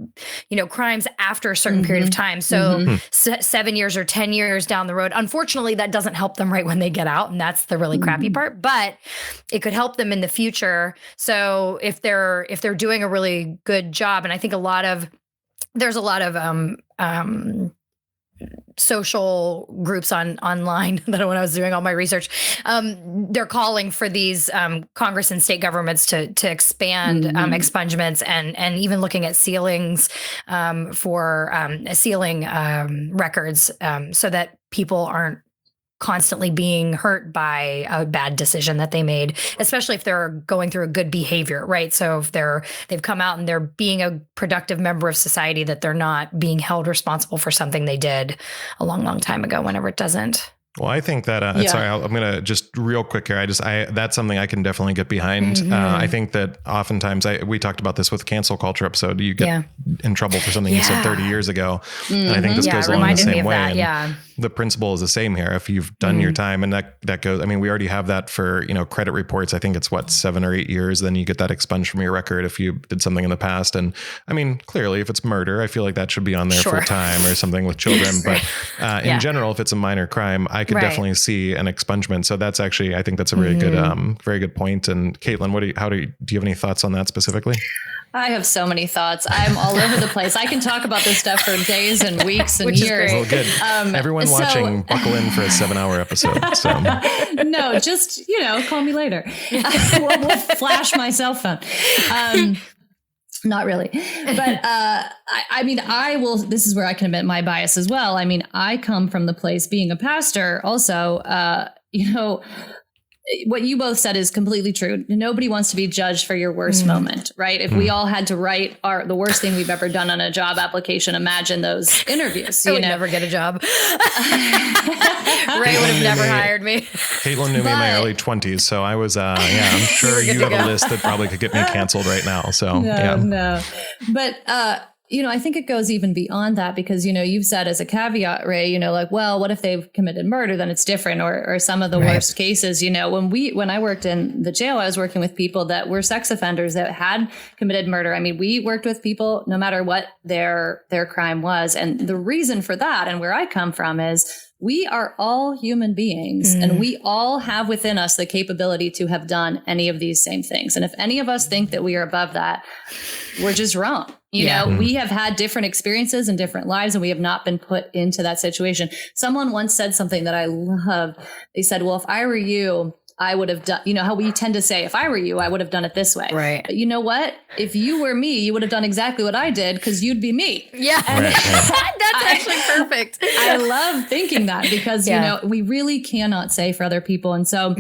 crimes after a certain period of time. So 7 years or 10 years down the road, unfortunately, that doesn't help them right when they get out. And that's the really crappy part, but it could help them in the future. So if they're doing a really good job, and I think a lot of there's a lot of social groups online that when I was doing all my research, they're calling for these Congress and state governments to expand expungements and even looking at sealings for sealing records so that people aren't constantly being hurt by a bad decision that they made, especially if they're going through a good behavior, right? So if they've come out and they're being a productive member of society, that they're not being held responsible for something they did a long, long time ago, whenever it doesn't. Well, I think that, sorry, I'm going to just real quick here. That's something I can definitely get behind. I think that oftentimes we talked about this with the cancel culture episode. You get in trouble for something you said 30 years ago. And I think this goes along the same way. And the principle is the same here. If you've done your time, and that goes, I mean, we already have that for, credit reports. I think it's 7 or 8 years. Then you get that expunged from your record if you did something in the past. And I mean, clearly if it's murder, I feel like that should be on there for time or something with children. But in general, if it's a minor crime, I could definitely see an expungement. So that's actually, I think that's a really good, very good point. And Caitlin, do you have any thoughts on that specifically? I have so many thoughts. I'm all over the place. I can talk about this stuff for days and weeks and years. Well, good. Everyone watching, buckle in for a 7-hour episode. So. No, just, call me later. We'll flash my cell phone. Not really. But I mean, this is where I can admit my bias as well. I mean, I come from the place, being a pastor also, what you both said is completely true. Nobody wants to be judged for your worst moment, right? If we all had to write the worst thing we've ever done on a job application, imagine those interviews. I would never get a job. Ray would have never hired me. Caitlin knew me in my early 20s, so I was, I'm sure you have a list that probably could get me canceled right now. So no. But I think it goes even beyond that because, you've said as a caveat, Ray, well, what if they've committed murder? Then it's different. Or some of the worst cases, when I worked in the jail, I was working with people that were sex offenders that had committed murder. I mean, we worked with people no matter what their crime was. And the reason for that and where I come from is we are all human beings and we all have within us the capability to have done any of these same things. And if any of us think that we are above that, we're just wrong. We have had different experiences and different lives, and we have not been put into that situation. Someone once said something that I love. They said, well, if I were you, I would have done, how we tend to say, if I were you, I would have done it this way. Right. But you know what? If you were me, you would have done exactly what I did because you'd be me. Yeah. That's actually perfect. I love thinking that because, we really cannot say for other people. And so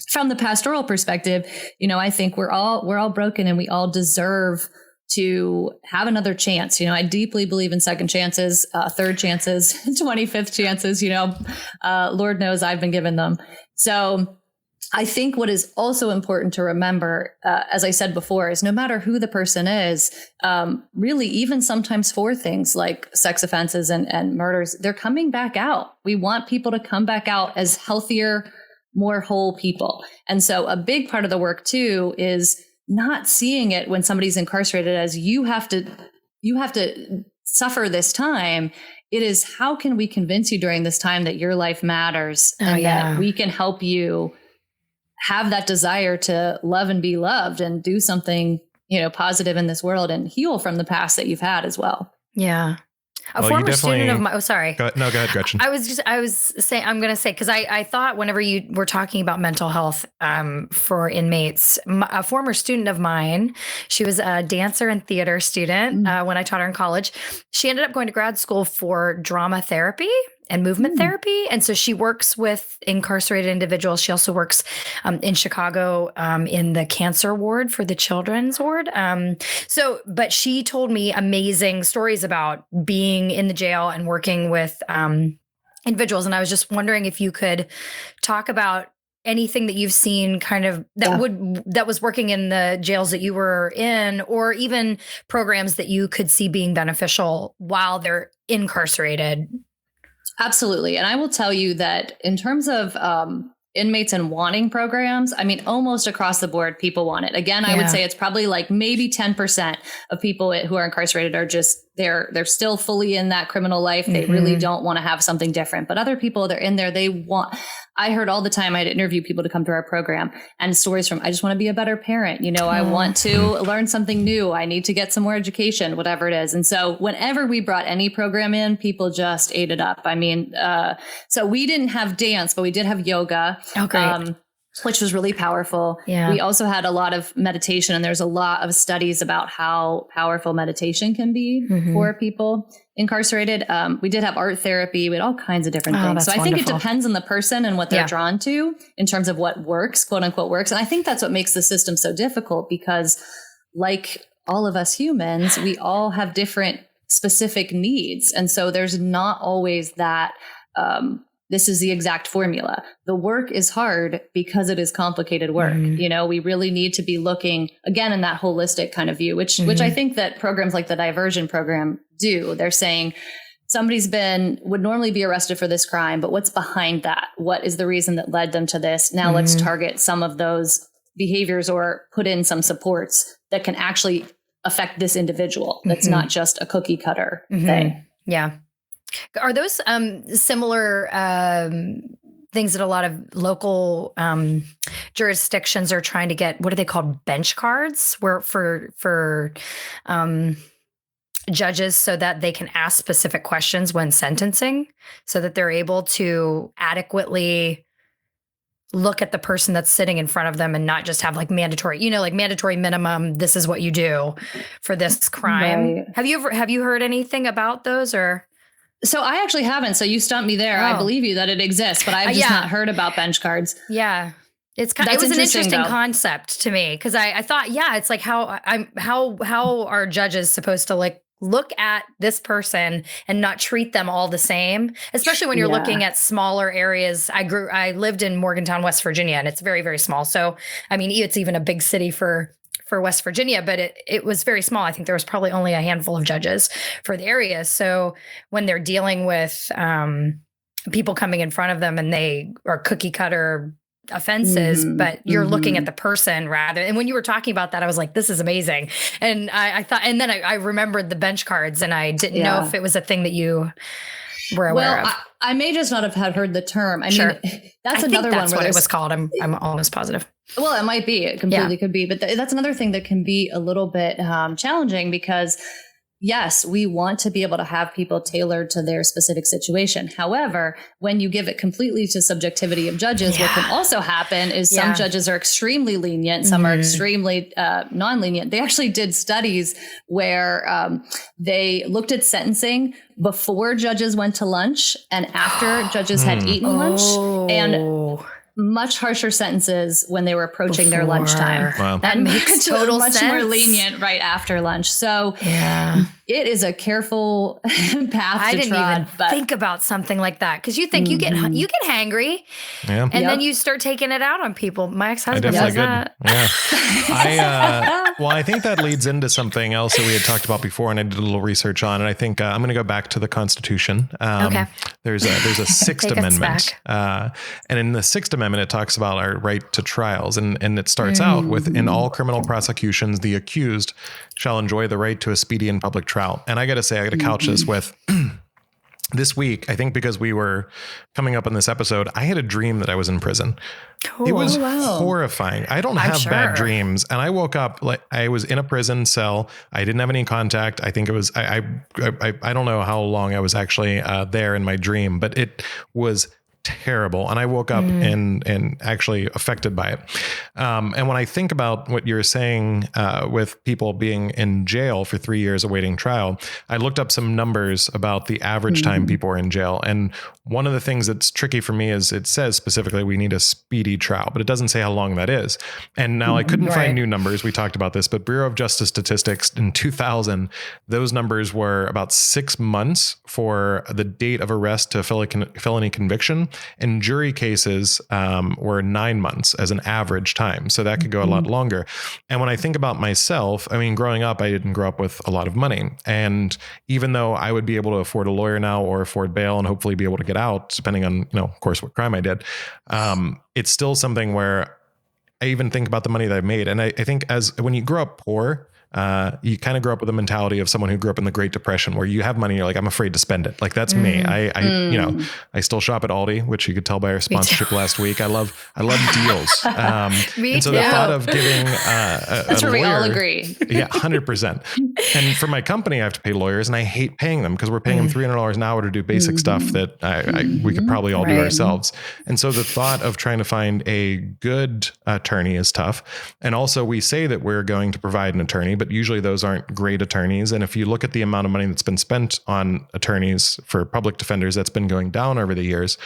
from the pastoral perspective, I think we're all broken and we all deserve to have another chance. I deeply believe in second chances, third chances, 25th chances, Lord knows I've been given them. So I think what is also important to remember, as I said before, is no matter who the person is, really, even sometimes for things like sex offenses and murders, they're coming back out. We want people to come back out as healthier, more whole people. And so a big part of the work, too, is not seeing it when somebody's incarcerated as you have to suffer this time. It is how can we convince you during this time that your life matters and that we can help you have that desire to love and be loved and do something, positive in this world and heal from the past that you've had as well. Yeah. A former student of mine. Oh, sorry. Go ahead, Gretchen. I'm going to say, because I thought whenever you were talking about mental health for inmates, a former student of mine, she was a dancer and theater student when I taught her in college. She ended up going to grad school for drama therapy and movement therapy. And so she works with incarcerated individuals. She also works in Chicago in the cancer ward for the children's ward. But she told me amazing stories about being in the jail and working with individuals. And I was just wondering if you could talk about anything that you've seen kind of that was working in the jails that you were in, or even programs that you could see being beneficial while they're incarcerated. Absolutely. And I will tell you that in terms of inmates and wanting programs, I mean, almost across the board, people want it. Again, I would say it's probably like maybe 10% of people who are incarcerated are just they're still fully in that criminal life. They really don't want to have something different. But other people, they're in there. I heard all the time, I'd interview people to come to our program, and stories from, I just want to be a better parent. I want to learn something new. I need to get some more education, whatever it is. And so whenever we brought any program in, people just ate it up. I mean, so we didn't have dance, but we did have yoga. Oh, great. Which was really powerful. Yeah. We also had a lot of meditation, and there's a lot of studies about how powerful meditation can be for people incarcerated. We did have art therapy. We had all kinds of different things. So I think it depends on the person and what they're drawn to in terms of what works, quote unquote works. And I think that's what makes the system so difficult, because like all of us humans, we all have different specific needs. And so there's not always that, this is the exact formula. The work is hard because it is complicated work. We really need to be looking again in that holistic kind of view, which I think that programs like the diversion program do. They're saying somebody's would normally be arrested for this crime, but what's behind that? What is the reason that led them to this? Now let's target some of those behaviors or put in some supports that can actually affect this individual. That's not just a cookie cutter thing. Yeah. Are those similar things that a lot of local jurisdictions are trying to get? What are they called? Bench cards, where for judges, so that they can ask specific questions when sentencing, so that they're able to adequately look at the person that's sitting in front of them and not just have like mandatory, like mandatory minimum. This is what you do for this crime. Right. Have you heard anything about those or? So I actually haven't. So you stumped me there. I believe you that it exists, but I've just not heard about bench cards. Yeah. It was an interesting concept to me, because I thought, it's like how are judges supposed to like look at this person and not treat them all the same, especially when you're looking at smaller areas. I lived in Morgantown, West Virginia, and it's very, very small. So, I mean, it's even a big city for West Virginia, but it was very small. I think there was probably only a handful of judges for the area. So when they're dealing with people coming in front of them and they are cookie cutter offenses, but you're looking at the person rather. And when you were talking about that, I was like, this is amazing. And I thought, and then I remembered the bench cards, and I didn't know if it was a thing that you were aware of. I may just not have heard the term. I mean, that's another one where what it was called. I'm almost positive. Well, it might be. It completely could be. But that's another thing that can be a little bit challenging, because yes, we want to be able to have people tailored to their specific situation. However, when you give it completely to subjectivity of judges, what can also happen is some judges are extremely lenient. Some are extremely non-lenient. They actually did studies where they looked at sentencing before judges went to lunch and after judges had eaten lunch, and much harsher sentences when they were approaching their lunchtime. Wow. That makes total much sense. More lenient right after lunch. So it is a careful path I to didn't even think about something like that, because you think you get hangry, and then you start taking it out on people. My ex-husband does that. Well, I think that leads into something else that we had talked about before, and I did a little research on, and I think I'm going to go back to the Constitution. There's a Sixth Amendment, and in the Sixth Amendment, it talks about our right to trials, and it starts out with, in all criminal prosecutions, the accused shall enjoy the right to a speedy and public trial. And I got to say, I got to couch this with this week, I think because we were coming up on this episode, I had a dream that I was in prison. It was horrifying. I don't have bad dreams. And I woke up like I was in a prison cell. I didn't have any contact. I think it was, I don't know how long I was actually there in my dream, but it was terrible. And I woke up and actually affected by it. And when I think about what you're saying with people being in jail for 3 years awaiting trial, I looked up some numbers about the average time people are in jail. And one of the things that's tricky for me is it says specifically we need a speedy trial, but it doesn't say how long that is. And now I couldn't find new numbers. We talked about this, but Bureau of Justice Statistics in 2000, those numbers were about 6 months for the date of arrest to felony conviction. And jury cases were 9 months as an average time. So that could go a lot longer. And when I think about myself, I mean, growing up, I didn't grow up with a lot of money. And even though I would be able to afford a lawyer now or afford bail and hopefully be able to get out, depending on, of course, what crime I did, it's still something where I even think about the money that I made. And I think when you grow up poor, you kind of grow up with a mentality of someone who grew up in the Great Depression, where you have money, you're like, I'm afraid to spend it. Like that's me. I still shop at Aldi, which you could tell by our sponsorship last week. I love deals. And so the thought of giving that's where we all agree. Yeah, 100%. And for my company, I have to pay lawyers, and I hate paying them because we're paying them $300 an hour to do basic stuff that we could probably all do ourselves. And so the thought of trying to find a good attorney is tough. And also we say that we're going to provide an attorney, but usually those aren't great attorneys. And if you look at the amount of money that's been spent on attorneys for public defenders, that's been going down over the years.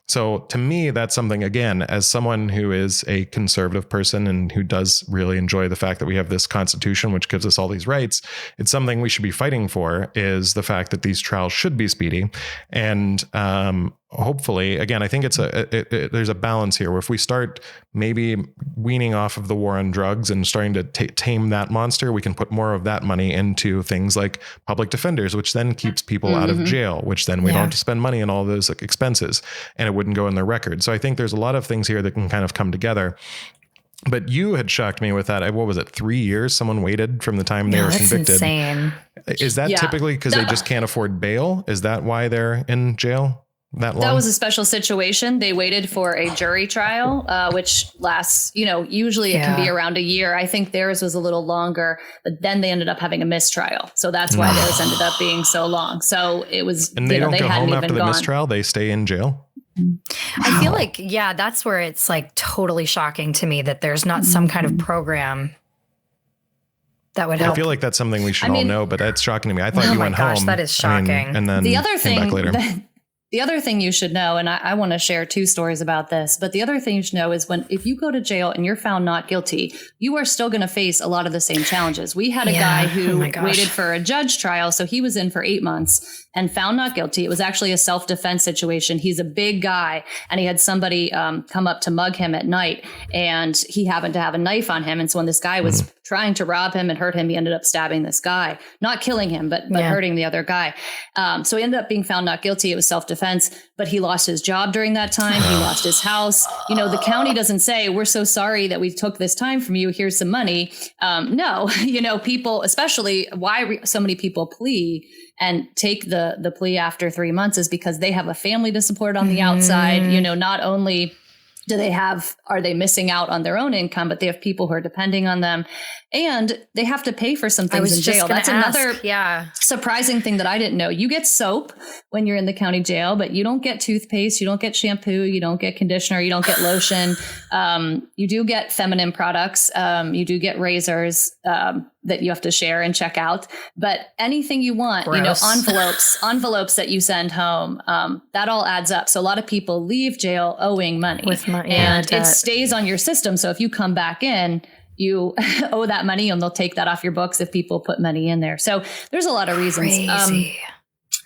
So to me, that's something, again, as someone who is a conservative person and who does really enjoy the fact that we have this Constitution, which gives us all these rights, it's something we should be fighting for, is the fact that these trials should be speedy. And hopefully, again, I think there's a balance here where if we start maybe weaning off of the war on drugs and starting to tame that monster, we can put more of that money into things like public defenders, which then keeps people out of jail, which then we don't have to spend money on all those expenses, and it wouldn't go in their record. So I think there's a lot of things here that can kind of come together. But you had shocked me with that. What was it? 3 years someone waited from the time they were convicted. That's insane. Is that typically because they just can't afford bail? Is that why they're in jail that long? That was a special situation. They waited for a jury trial, which lasts, usually it can be around a year. I think theirs was a little longer, but then they ended up having a mistrial. So that's why theirs ended up being so long. So it was, and they don't go home after the mistrial. They stay in jail. I feel like, that's where it's like totally shocking to me that there's not some kind of program that would help. I feel like that's something we should all know, but that's shocking to me. I thought you went home. That is shocking. And then the other thing, came back later. The other thing you should know, and I want to share 2 stories about this, but the other thing you should know is if you go to jail and you're found not guilty, you are still going to face a lot of the same challenges. We had a guy who waited for a judge trial. So he was in for 8 months and found not guilty. It was actually a self-defense situation. He's a big guy, and he had somebody come up to mug him at night, and he happened to have a knife on him. And so when this guy was trying to rob him and hurt him, he ended up stabbing this guy, not killing him, but hurting the other guy. So he ended up being found not guilty. It was self-defense, but he lost his job during that time. He lost his house. The county doesn't say, we're so sorry that we took this time from you. Here's some money. No, people, especially why so many people plea and take the plea after 3 months is because they have a family to support on the outside. Not only are they missing out on their own income, but they have people who are depending on them, and they have to pay for some things in jail. That's another surprising thing that I didn't know. You get soap when you're in the county jail, but you don't get toothpaste, you don't get shampoo, you don't get conditioner, you don't get lotion. You do get feminine products. You do get razors that you have to share and check out, but anything you want, envelopes that you send home, that all adds up. So a lot of people leave jail owing money and it stays on your system. So if you come back in, you owe that money and they'll take that off your books if people put money in there. So there's a lot of reasons.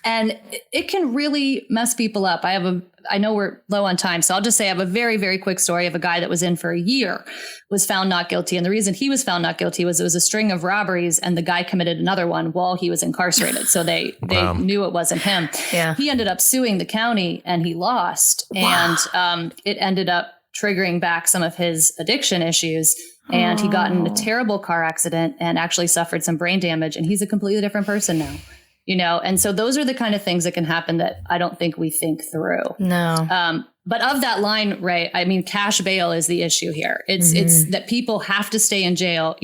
And it can really mess people up. I know we're low on time, so I'll just say I have a very, very quick story of a guy that was in for a year, was found not guilty. And the reason he was found not guilty was it was a string of robberies, and the guy committed another one while he was incarcerated. So they knew it wasn't him. Yeah. He ended up suing the county and he lost. Wow. And it ended up triggering back some of his addiction issues. And he got in a terrible car accident and actually suffered some brain damage. And he's a completely different person now. And so those are the kind of things that can happen that I don't think we think through. No. But of that line, right, I mean, cash bail is the issue here. It's that people have to stay in jail.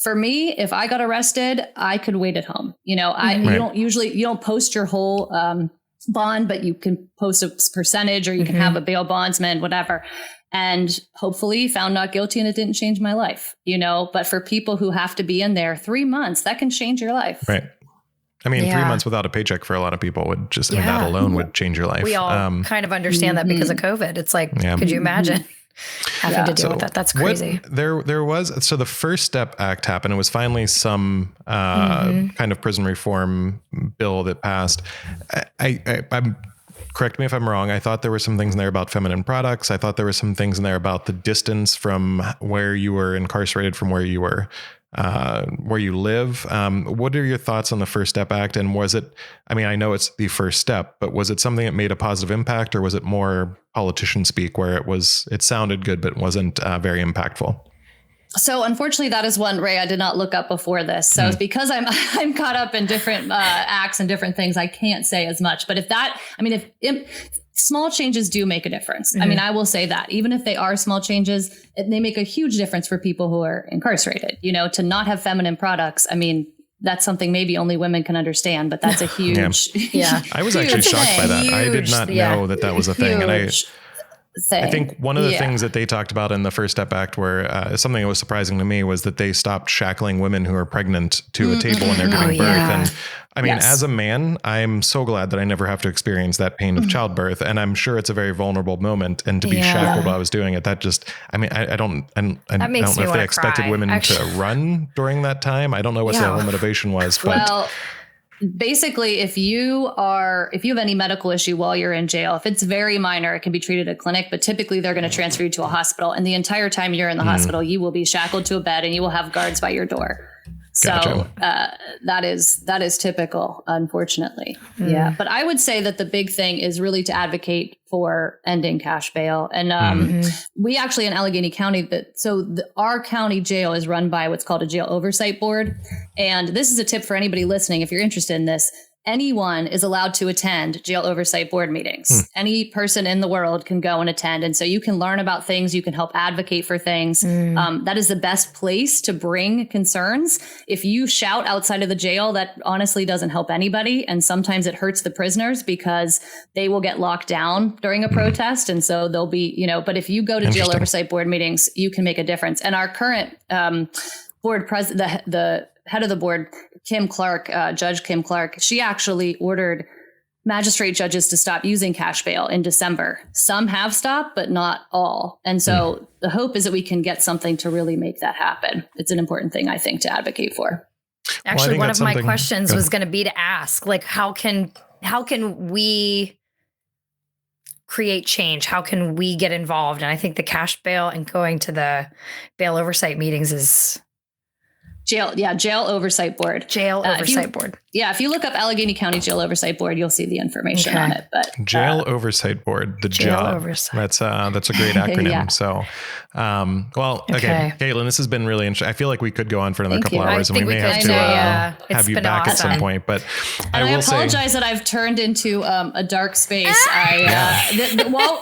For me, if I got arrested, I could wait at home. You don't post your whole bond, but you can post a percentage, or you can have a bail bondsman, whatever. And hopefully found not guilty and it didn't change my life, but for people who have to be in there 3 months, that can change your life. Right. I mean, 3 months without a paycheck for a lot of people would just, that alone would change your life. We all kind of understand that because of COVID. It's like, could you imagine having to deal with that? That's crazy. There was, so the First Step Act happened. It was finally some kind of prison reform bill that passed. I'm correct me if I'm wrong. I thought there were some things in there about feminine products. I thought there were some things in there about the distance from where you were incarcerated from where you were, where you live. What are your thoughts on the First Step Act? And was it, I know it's the first step, but was it something that made a positive impact, or was it more politician speak where it sounded good, but wasn't very impactful? So unfortunately, that is one, Ray, I did not look up before this. So it's because I'm caught up in different acts and different things, I can't say as much. But if small changes do make a difference. I mean, I will say that even if they are small changes, they make a huge difference for people who are incarcerated. You know, to not have feminine products. I mean, that's something maybe only women can understand, but that's a huge. I was actually shocked by that. I did not know that was a thing. And I think one of the things that they talked about in the First Step Act, where something that was surprising to me, was that they stopped shackling women who are pregnant to a table when they're giving birth. And I mean, as a man, I'm so glad that I never have to experience that pain of childbirth. And I'm sure it's a very vulnerable moment. And to be shackled while I was doing it, that just, I mean, I don't know if they expected women to run during that time. I don't know what the whole motivation was, but. Basically, if you have any medical issue while you're in jail, if it's very minor, it can be treated at a clinic, but typically they're going to transfer you to a hospital. And the entire time you're in the hospital, you will be shackled to a bed and you will have guards by your door. So that is typical, unfortunately. Yeah. But I would say that the big thing is really to advocate for ending cash bail. And we actually in Allegheny County, our county jail is run by what's called a jail oversight board. And this is a tip for anybody listening. If you're interested in this, anyone is allowed to attend jail oversight board meetings. Any person in the world can go and attend. And so you can learn about things. You can help advocate for things. That is the best place to bring concerns. If you shout outside of the jail, that honestly doesn't help anybody. And sometimes it hurts the prisoners because they will get locked down during a protest. And so they'll be, but if you go to jail oversight board meetings, you can make a difference. And our current board president, the head of the board, Judge Kim Clark, she actually ordered magistrate judges to stop using cash bail in December. Some have stopped, but not all. And so the hope is that we can get something to really make that happen. It's an important thing, I think, to advocate for. Actually, one of my questions was going to be to ask, like, how can we create change? How can we get involved? And I think the cash bail and going to the bail oversight meetings is... Jail oversight board. Jail oversight board. Yeah, if you look up Allegheny County Jail Oversight Board, you'll see the information on it. But Jail Oversight Board, the job. Oversight. That's a great acronym. So, Caitlin, this has been really interesting. I feel like we could go on for another couple hours, and we may have to have you back at some point. But I apologize that I've turned into a dark space.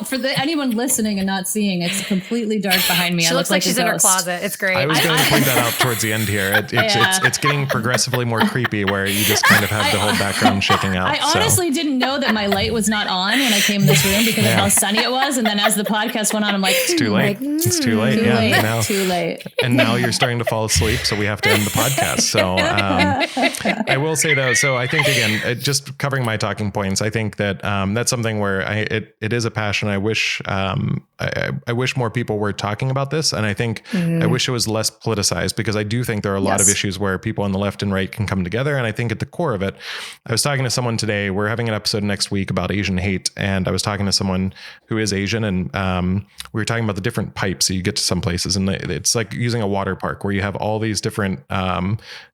For anyone listening and not seeing, it's completely dark behind me. She looks like she's in her closet. It's great. I was going to point that out towards the end here. It's getting progressively more creepy, where you just kind of have the whole background shaking out. I honestly didn't know that my light was not on when I came in this room because of how sunny it was. And then as the podcast went on, I'm like, it's too late. It's too late. Too late. And now you're starting to fall asleep. So we have to end the podcast. So I will say though, so I think again, just covering my talking points, I think that that's something where it is a passion. I wish more people were talking about this. And I think I wish it was less politicized, because I do think there are a lot of issues where people on the left and right can come together. And I think at the core of it, I was talking to someone today, we're having an episode next week about Asian hate. And I was talking to someone who is Asian, and we were talking about the different pipes that you get to some places. And it's like using a water park where you have all these different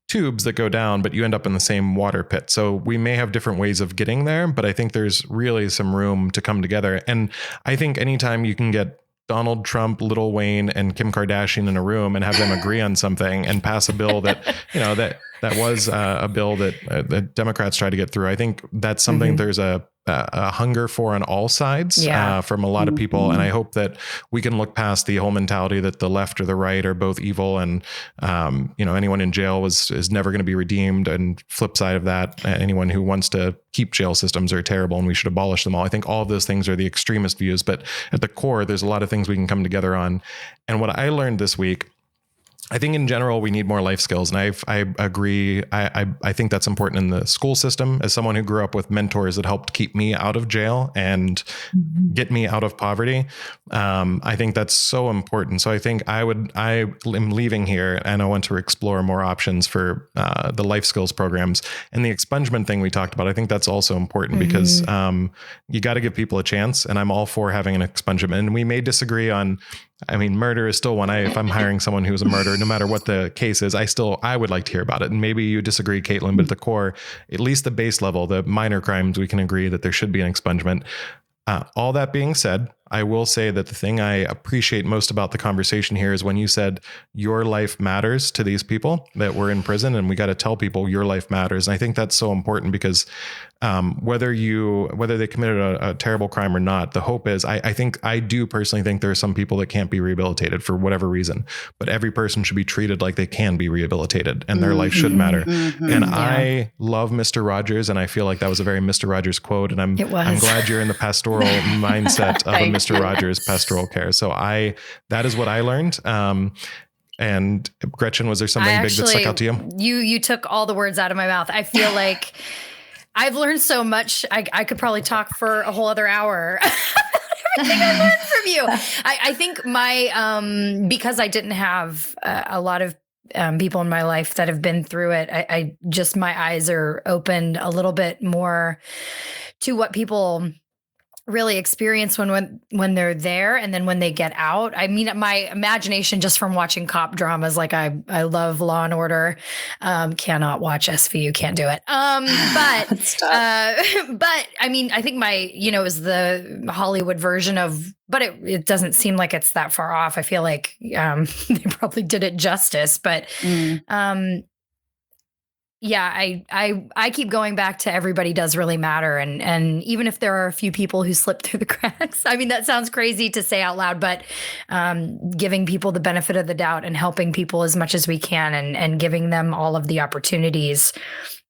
tubes that go down, but you end up in the same water pit. So we may have different ways of getting there, but I think there's really some room to come together. And I think anytime you can get Donald Trump, Lil Wayne, and Kim Kardashian in a room and have them agree on something and pass a bill that, that was a bill that the Democrats tried to get through. I think that's something there's a hunger for on all sides from a lot of people. And I hope that we can look past the whole mentality that the left or the right are both evil, and, anyone in jail is never going to be redeemed. And flip side of that, anyone who wants to keep jail systems are terrible and we should abolish them all. I think all of those things are the extremist views, but at the core, there's a lot of things we can come together on. And what I learned this week, I think in general, we need more life skills. And I agree. I think that's important in the school system. As someone who grew up with mentors that helped keep me out of jail and get me out of poverty, I think that's so important. So I think I am leaving here and I want to explore more options for the life skills programs. And the expungement thing we talked about, I think that's also important because you got to give people a chance. And I'm all for having an expungement. And we may disagree on, murder is still one. If I'm hiring someone who's a murderer, no matter what the case is, I would like to hear about it. And maybe you disagree, Caitlin, but at the core, at least the base level, the minor crimes, we can agree that there should be an expungement. All that being said, I will say that the thing I appreciate most about the conversation here is when you said your life matters to these people that were in prison, and we got to tell people your life matters. And I think that's so important because whether they committed a terrible crime or not, the hope is, I do personally think there are some people that can't be rehabilitated for whatever reason, but every person should be treated like they can be rehabilitated and their life should matter. And I love Mr. Rogers, and I feel like that was a very Mr. Rogers quote. And I'm glad you're in the pastoral mindset of a Mr. Rogers pastoral care. So that is what I learned. And Gretchen, was there something big that stuck out to you? You took all the words out of my mouth. I feel like I've learned so much. I could probably talk for a whole other hour. Everything I learned from you. I think because I didn't have a lot of people in my life that have been through it, I just, my eyes are opened a little bit more to what people really experience when they're there and then when they get out. I mean, my imagination just from watching cop dramas, like I love Law and Order, cannot watch SVU, can't do it. But I mean, I think it was the Hollywood version of, but it doesn't seem like it's that far off. I feel like they probably did it justice, but yeah, I keep going back to everybody does really matter. And even if there are a few people who slip through the cracks, I mean, that sounds crazy to say out loud, but giving people the benefit of the doubt and helping people as much as we can and giving them all of the opportunities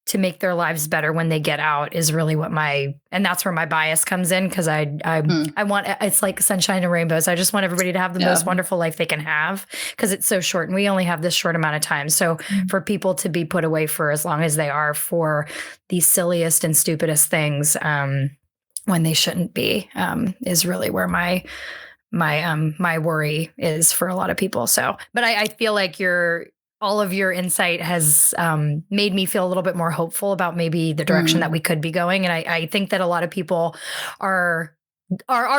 to make their lives better when they get out is really what and that's where my bias comes in. Cause I want, it's like sunshine and rainbows. I just want everybody to have the most wonderful life they can have, cause it's so short and we only have this short amount of time. So for people to be put away for as long as they are for the silliest and stupidest things, when they shouldn't be, is really where my worry is for a lot of people. So, but I feel like all of your insight has made me feel a little bit more hopeful about maybe the direction that we could be going. And I think that a lot of people are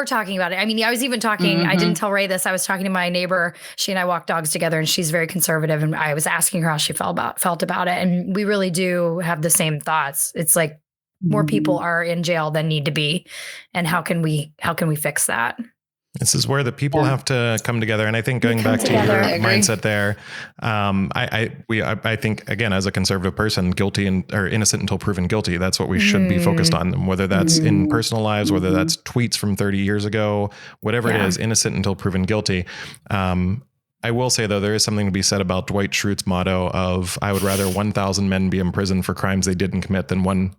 talking about it. I mean, I was even talking, I didn't tell Ray this. I was talking to my neighbor. She and I walk dogs together and she's very conservative. And I was asking her how she felt about it. And we really do have the same thoughts. It's like more people are in jail than need to be. And how can we fix that? This is where the people have to come together. And I think going back to your mindset there, I think, again, as a conservative person, guilty or innocent until proven guilty, that's what we should be focused on, whether that's in personal lives, whether that's tweets from 30 years ago, whatever it is, innocent until proven guilty. I will say, though, there is something to be said about Dwight Schrute's motto of, I would rather 1,000 men be in prison for crimes they didn't commit than one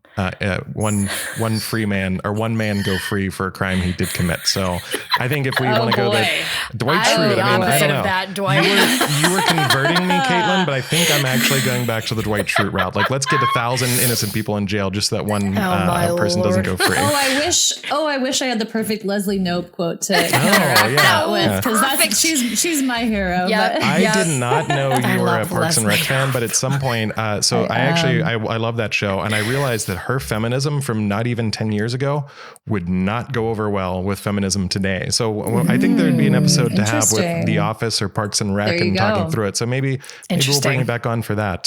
free man or one man go free for a crime he did commit. So I think if we want to go there, Dwight Schrute, I don't know. That, Dwight. You were converting me, Caitlin, but I think I'm actually going back to the Dwight Schrute route. Like, let's get 1,000 innocent people in jail just so that one person doesn't go free. I wish I had the perfect Leslie Knope quote to interact that with, because she's my hero. Yep. I did not know you were a Parks and Rec fan, but at some point, I love that show. And I realized that her feminism from not even 10 years ago would not go over well with feminism today. So I think there'd be an episode to have with The Office or Parks and Rec and talking through it. So maybe we'll bring it back on for that.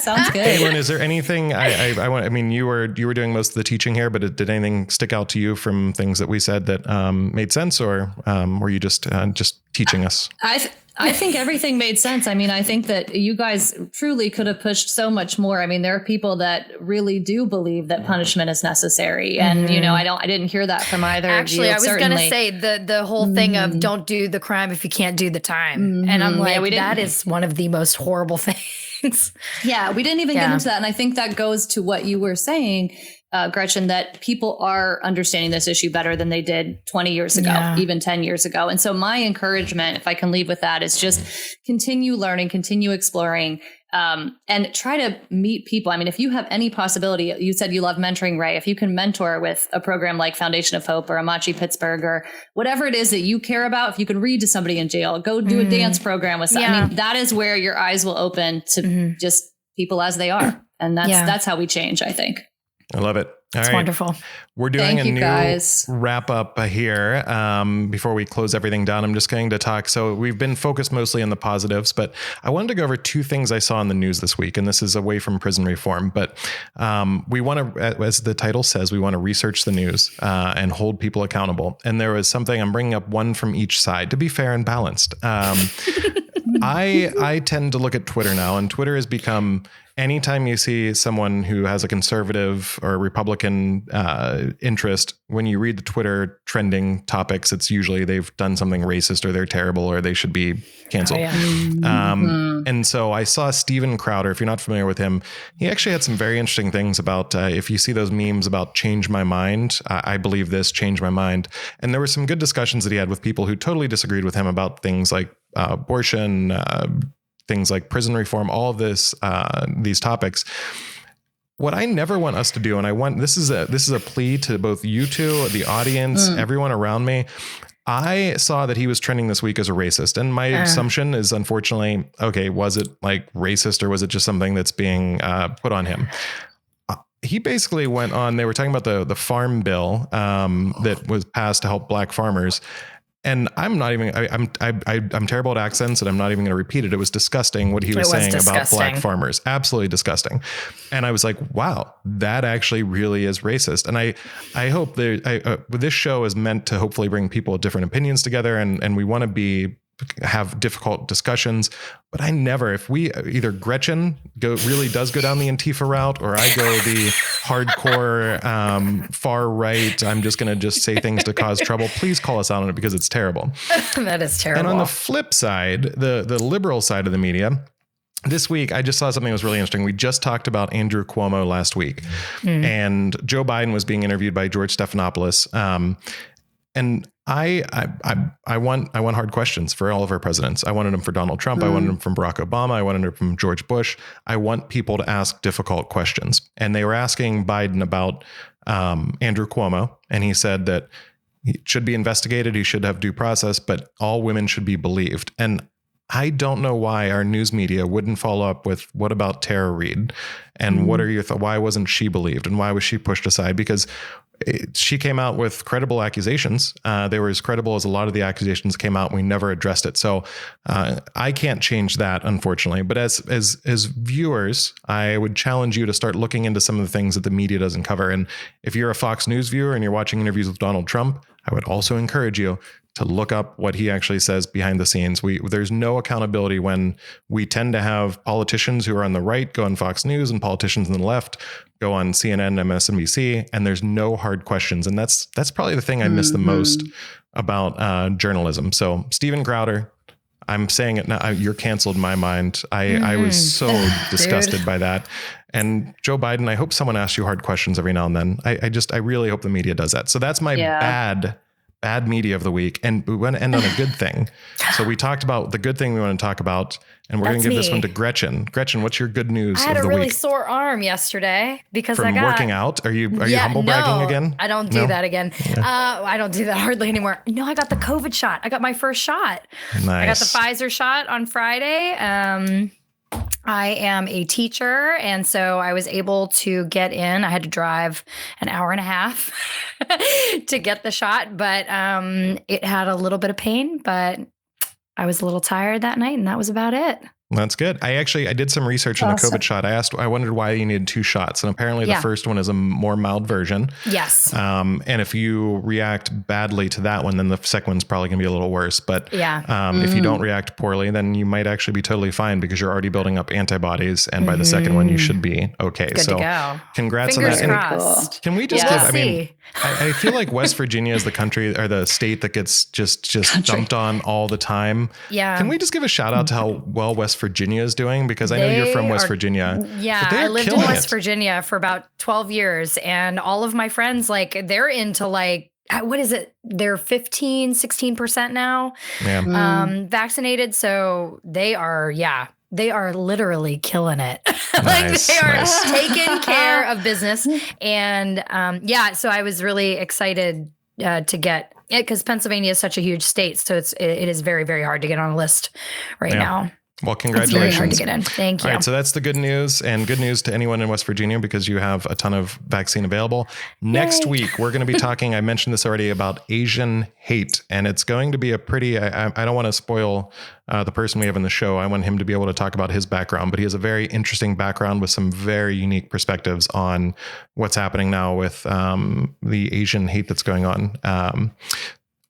Sounds good. Caitlin, is there anything I mean, you were doing most of the teaching here, but did anything stick out to you from things that we said that made sense, or were you just teaching us? I think everything made sense. I mean, I think that you guys truly could have pushed so much more. I mean, there are people that really do believe that punishment is necessary. And, I didn't hear that from either of you. Actually, I was going to say the whole thing of don't do the crime if you can't do the time. And I'm like, that is one of the most horrible things. Yeah, we didn't even get into that. And I think that goes to what you were saying, Gretchen, that people are understanding this issue better than they did 20 years ago, even 10 years ago. And so my encouragement, if I can leave with that, is just continue learning, continue exploring, and try to meet people. I mean, if you have any possibility, you said you love mentoring, Ray, if you can mentor with a program like Foundation of Hope or Amachi Pittsburgh or whatever it is that you care about, if you can read to somebody in jail, go do a dance program with somebody. I mean, that is where your eyes will open to just people as they are. And that's how we change, I think. I love it. It's wonderful. We're doing a new wrap up here before we close everything down. I'm just going to talk. So we've been focused mostly on the positives, but I wanted to go over two things I saw in the news this week. And this is away from prison reform, but we want to, as the title says, we want to research the news and hold people accountable. And there was something, I'm bringing up one from each side to be fair and balanced. I tend to look at Twitter now, and Twitter has become, anytime you see someone who has a conservative or Republican interest, when you read the Twitter trending topics, it's usually they've done something racist or they're terrible or they should be canceled. And so I saw Steven Crowder. If you're not familiar with him, he actually had some very interesting things about if you see those memes about change my mind, I believe this, change my mind. And there were some good discussions that he had with people who totally disagreed with him about things like abortion, things like prison reform, all of this, these topics. What I never want us to do, and this is a plea to both you two, the audience, everyone around me. I saw that he was trending this week as a racist, and my assumption is, unfortunately, okay, was it like racist or was it just something that's being put on him? He basically went on. They were talking about the farm bill that was passed to help black farmers. And I'm not even, I'm terrible at accents, and I'm not even going to repeat it. It was disgusting what he was saying about black farmers. Absolutely disgusting. And I was like, wow, that actually really is racist. And I hope this show is meant to hopefully bring people with different opinions together. And we want to have difficult discussions, but I never, if we either Gretchen really does go down the Antifa route, or I go the hardcore far right, I'm just going to say things to cause trouble. Please call us out on it because it's terrible. That is terrible. And on the flip side, the liberal side of the media, this week, I just saw something that was really interesting. We just talked about Andrew Cuomo last week, and Joe Biden was being interviewed by George Stephanopoulos. And I want hard questions for all of our presidents. I wanted them for Donald Trump. I wanted them from Barack Obama. I wanted them from George Bush. I want people to ask difficult questions. And they were asking Biden about Andrew Cuomo. And he said that he should be investigated. He should have due process, but all women should be believed. And I don't know why our news media wouldn't follow up with, what about Tara Reid? And what are your why wasn't she believed? And why was she pushed aside? Because she came out with credible accusations. They were as credible as a lot of the accusations came out. And we never addressed it. So I can't change that, unfortunately. But as viewers, I would challenge you to start looking into some of the things that the media doesn't cover. And if you're a Fox News viewer and you're watching interviews with Donald Trump, I would also encourage you to look up what he actually says behind the scenes. There's no accountability when we tend to have politicians who are on the right go on Fox News and politicians on the left go on CNN, MSNBC, and there's no hard questions. And that's probably the thing I miss the most about journalism. So Steven Crowder, I'm saying it now, you're canceled in my mind. I was so disgusted by that. And Joe Biden, I hope someone asks you hard questions every now and then. I really hope the media does that. So that's my bad media of the week. And we want to end on a good thing. So we talked about the good thing we want to talk about, and we're going to give this one to Gretchen. Gretchen, what's your good news of the week? I had a really sore arm yesterday because from working out. Are you humble bragging again? I don't do that again. I don't do that hardly anymore. No, I got the COVID shot. I got my first shot. Nice. I got the Pfizer shot on Friday. I am a teacher, and so I was able to get in. I had to drive an hour and a half to get the shot, but it had a little bit of pain, but I was a little tired that night, and that was about it. That's good. I did some research on the COVID shot. I wondered why you needed 2 shots. And apparently the first one is a more mild version. Yes. And if you react badly to that one, then the second one's probably going to be a little worse. But if you don't react poorly, then you might actually be totally fine because you're already building up antibodies. And by the second one, you should be okay. Good to go. Congrats Fingers on that. crossed. Can we just I feel like West Virginia is the country or the state that gets just dumped on all the time. Yeah. Can we just give a shout out to how well West Virginia is doing? Because I know you're from West Virginia. Yeah, I lived in West Virginia for about 12 years, and all of my friends, they're into what is it? They're 16% now vaccinated. So they are literally killing it. They are taking care of business. And so I was really excited to get it because Pennsylvania is such a huge state. So it is very, very hard to get on a list right now. Well, congratulations. It's very hard to get in. Thank you. All right, so that's the good news, and good news to anyone in West Virginia because you have a ton of vaccine available. Next week, we're going to be talking, I mentioned this already, about Asian hate, and it's going to be a pretty, I don't want to spoil the person we have in the show. I want him to be able to talk about his background, but he has a very interesting background with some very unique perspectives on what's happening now with the Asian hate that's going on.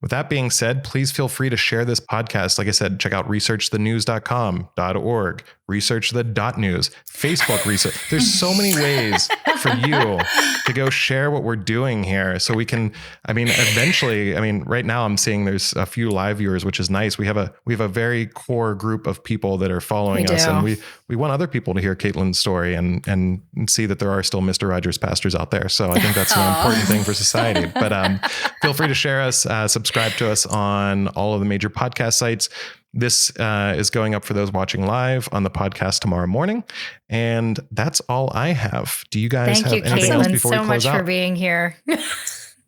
With that being said, please feel free to share this podcast. Like I said, check out researchthenews.com.org, researchthe.news, Facebook research. There's so many ways for you to go share what we're doing here. So we can, eventually, right now I'm seeing there's a few live viewers, which is nice. We have a very core group of people that are following us, and we want other people to hear Caitlin's story and see that there are still Mr. Rogers pastors out there. So I think that's an important thing for society. But feel free to share us, subscribe to us on all of the major podcast sites. This is going up for those watching live on the podcast tomorrow morning. And that's all I have. Do you guys have anything else before we close out? Thank you, Caitlin, so much for being here.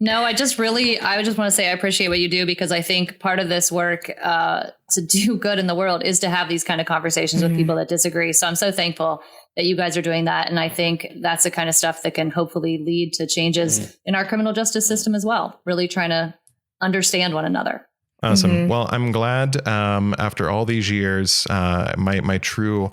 No, I just want to say I appreciate what you do, because I think part of this work to do good in the world is to have these kind of conversations with people that disagree. So I'm so thankful that you guys are doing that. And I think that's the kind of stuff that can hopefully lead to changes in our criminal justice system as well. Really trying to understand one another. Awesome. Well, I'm glad after all these years, my true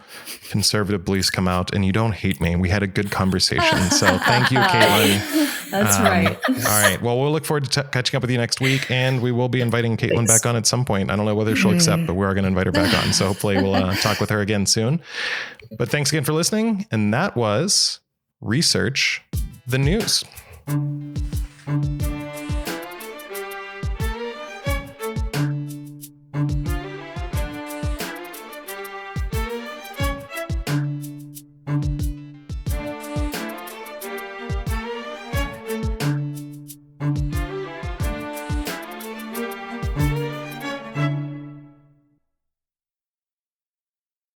conservative beliefs come out, and you don't hate me. We had a good conversation. So thank you, Caitlin. That's right. All right. Well, we'll look forward to catching up with you next week, and we will be inviting Caitlin back on at some point. I don't know whether she'll accept, but we are going to invite her back on. So hopefully we'll talk with her again soon. But thanks again for listening. And that was Research the News.